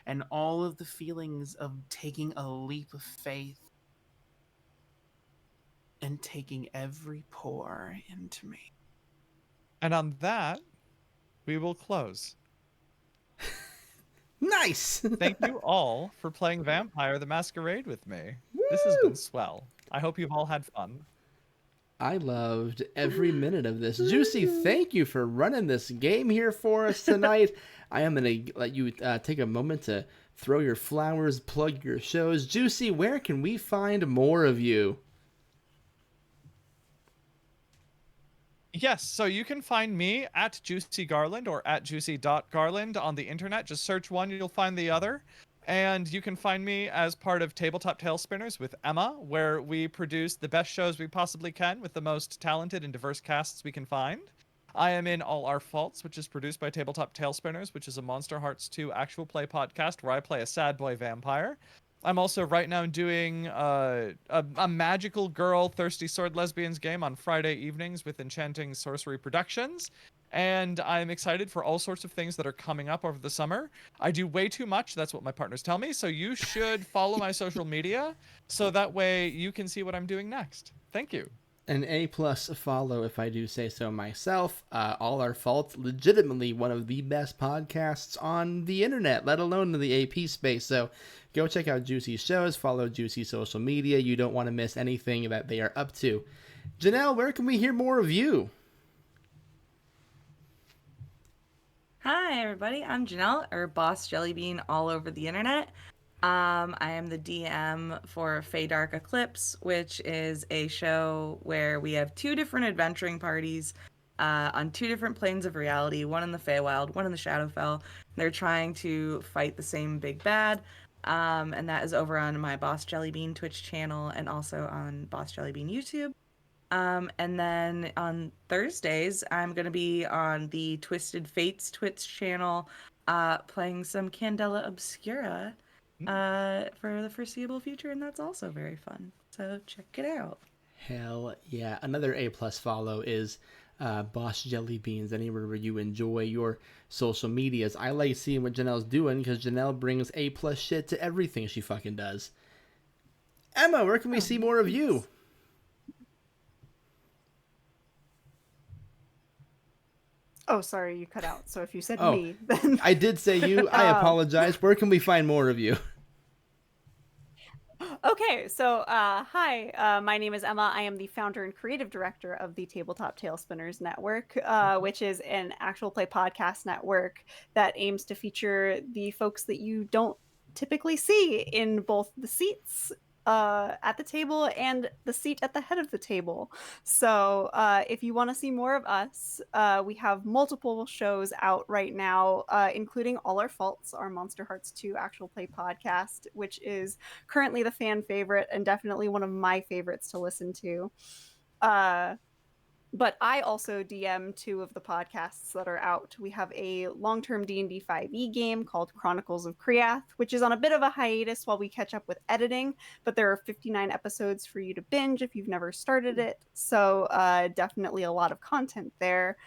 and all of the feelings of taking a leap of faith and taking every pore into me. And on that, we will close. Nice! Thank you all for playing Vampire the Masquerade with me. This has been swell. I hope you've all had fun. I loved every minute of this. Juicy, thank you for running this game here for us tonight. I am going to let you take a moment to throw your flowers, plug your shows. Juicy, where can we find more of you? Yes, so you can find me at Juicy Garland or at juicy.garland on the internet. Just search one, you'll find the other. And you can find me as part of Tabletop Tailspinners with Emma, where we produce the best shows we possibly can with the most talented and diverse casts we can find. I am in All Our Faults, which is produced by Tabletop Tailspinners, which is a Monster Hearts 2 actual play podcast where I play a sad boy vampire. I'm also right now doing a magical girl thirsty sword lesbians game on Friday evenings with Enchanting Sorcery Productions. And I'm excited for all sorts of things that are coming up over the summer. I do way too much. That's what my partners tell me. So you should follow my social media so that way you can see what I'm doing next. Thank you. An A+ follow, if I do say so myself. All Our Faults, legitimately one of the best podcasts on the internet, let alone in the AP space. So go check out Juicy's shows, follow Juicy's social media. You don't want to miss anything that they are up to. Janelle, where can we hear more of you? Hi, everybody. I'm Janelle, or Boss Jellybean, all over the internet. I am the DM for Fey Dark Eclipse, which is a show where we have two different adventuring parties on two different planes of reality, one in the Feywild, one in the Shadowfell. They're trying to fight the same big bad, and that is over on my Boss Jellybean Twitch channel and also on Boss Jellybean YouTube. And then on Thursdays, I'm going to be on the Twisted Fates Twitch channel playing some Candela Obscura for the foreseeable future, and that's also very fun. So check it out. Hell yeah. Another A+ follow is Boss Jelly Beans, anywhere where you enjoy your social medias. I like seeing what Janelle's doing because Janelle brings A+ shit to everything she fucking does. Emma, where can we see more of you? Oh, sorry, you cut out. So if you said Oh, me, then I did say you. I apologize. Where can we find more of you? Okay, so hi, my name is Emma. I am the founder and creative director of the Tabletop Tailspinners Network, which is an actual play podcast network that aims to feature the folks that you don't typically see in both the seats at the table and the seat at the head of the table. So if you want to see more of us, we have multiple shows out right now, including All Our Faults, our Monster Hearts 2 actual play podcast, which is currently the fan favorite and definitely one of my favorites to listen to. But I also DM two of the podcasts that are out. We have a long-term D&D 5e game called Chronicles of Kriath, which is on a bit of a hiatus while we catch up with editing, but there are 59 episodes for you to binge if you've never started it. So definitely a lot of content there.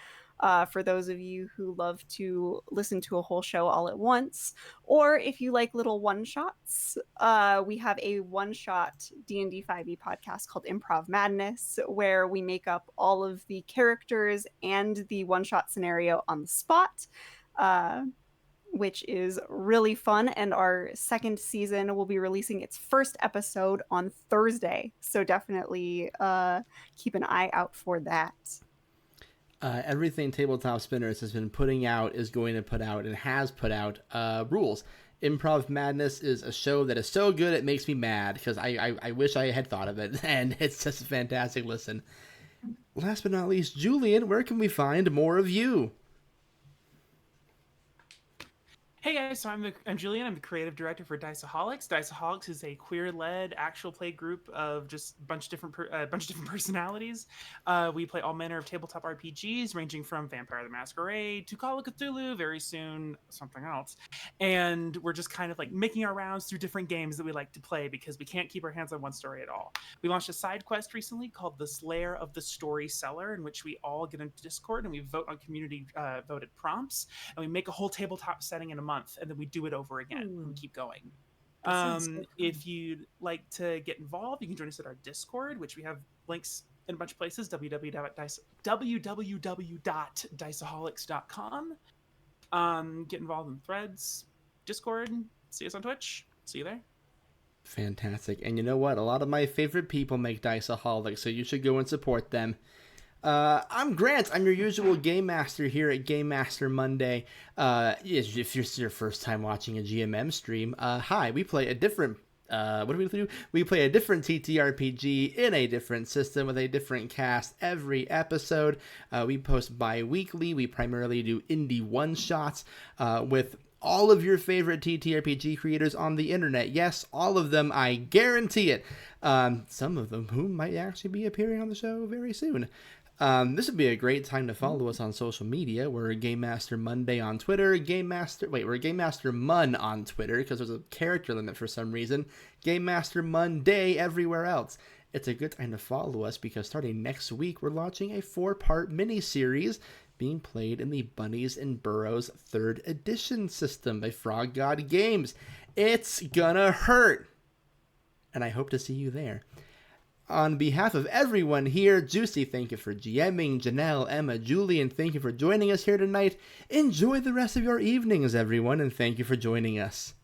For those of you who love to listen to a whole show all at once, or if you like little one-shots, we have a one-shot D&D 5e podcast called Improv Madness, where we make up all of the characters and the one-shot scenario on the spot, which is really fun. And our second season will be releasing its first episode on Thursday, so definitely keep an eye out for that. Everything Tabletop Spinners has been putting out is going to put out and has put out rules. Improv Madness is a show that is so good it makes me mad because I wish I had thought of it, and it's just a fantastic listen. Last but not least, Julian, where can we find more of you? Hey guys, so I'm Julian. I'm the creative director for Diceaholics. Diceaholics is a queer-led actual play group of just a bunch of different personalities. We play all manner of tabletop RPGs, ranging from Vampire the Masquerade to Call of Cthulhu. Very soon, something else. And we're just kind of like making our rounds through different games that we like to play because we can't keep our hands on one story at all. We launched a side quest recently called The Slayer of the Story Seller, in which we all get into Discord and we vote on community voted prompts, and we make a whole tabletop setting in a month, and then we do it over again and we keep going. If you'd like to get involved, you can join us at our Discord, which we have links in a bunch of places. www.diceaholics.com. Get involved in threads, Discord, see us on Twitch. See you there. Fantastic. And you know what? A lot of my favorite people make Diceaholics, so you should go and support them. I'm Grant. I'm your usual game master here at Game Master Monday. If it's your first time watching a GMM stream, hi. We play a different. What do we do? We play a different TTRPG in a different system with a different cast every episode. We post bi-weekly. We primarily do indie one-shots with all of your favorite TTRPG creators on the internet. Yes, all of them. I guarantee it. Some of them who might actually be appearing on the show very soon. This would be a great time to follow us on social media. We're Game Master Monday on Twitter. We're Game Master Mun on Twitter because there's a character limit for some reason. Game Master Monday everywhere else. It's a good time to follow us because starting next week, we're launching a 4-part mini-series being played in the Bunnies and Burrows 3rd Edition system by Frog God Games. It's gonna hurt! And I hope to see you there. On behalf of everyone here, Juicy, thank you for GMing. Janelle, Emma, Julian, thank you for joining us here tonight. Enjoy the rest of your evenings, everyone, and thank you for joining us.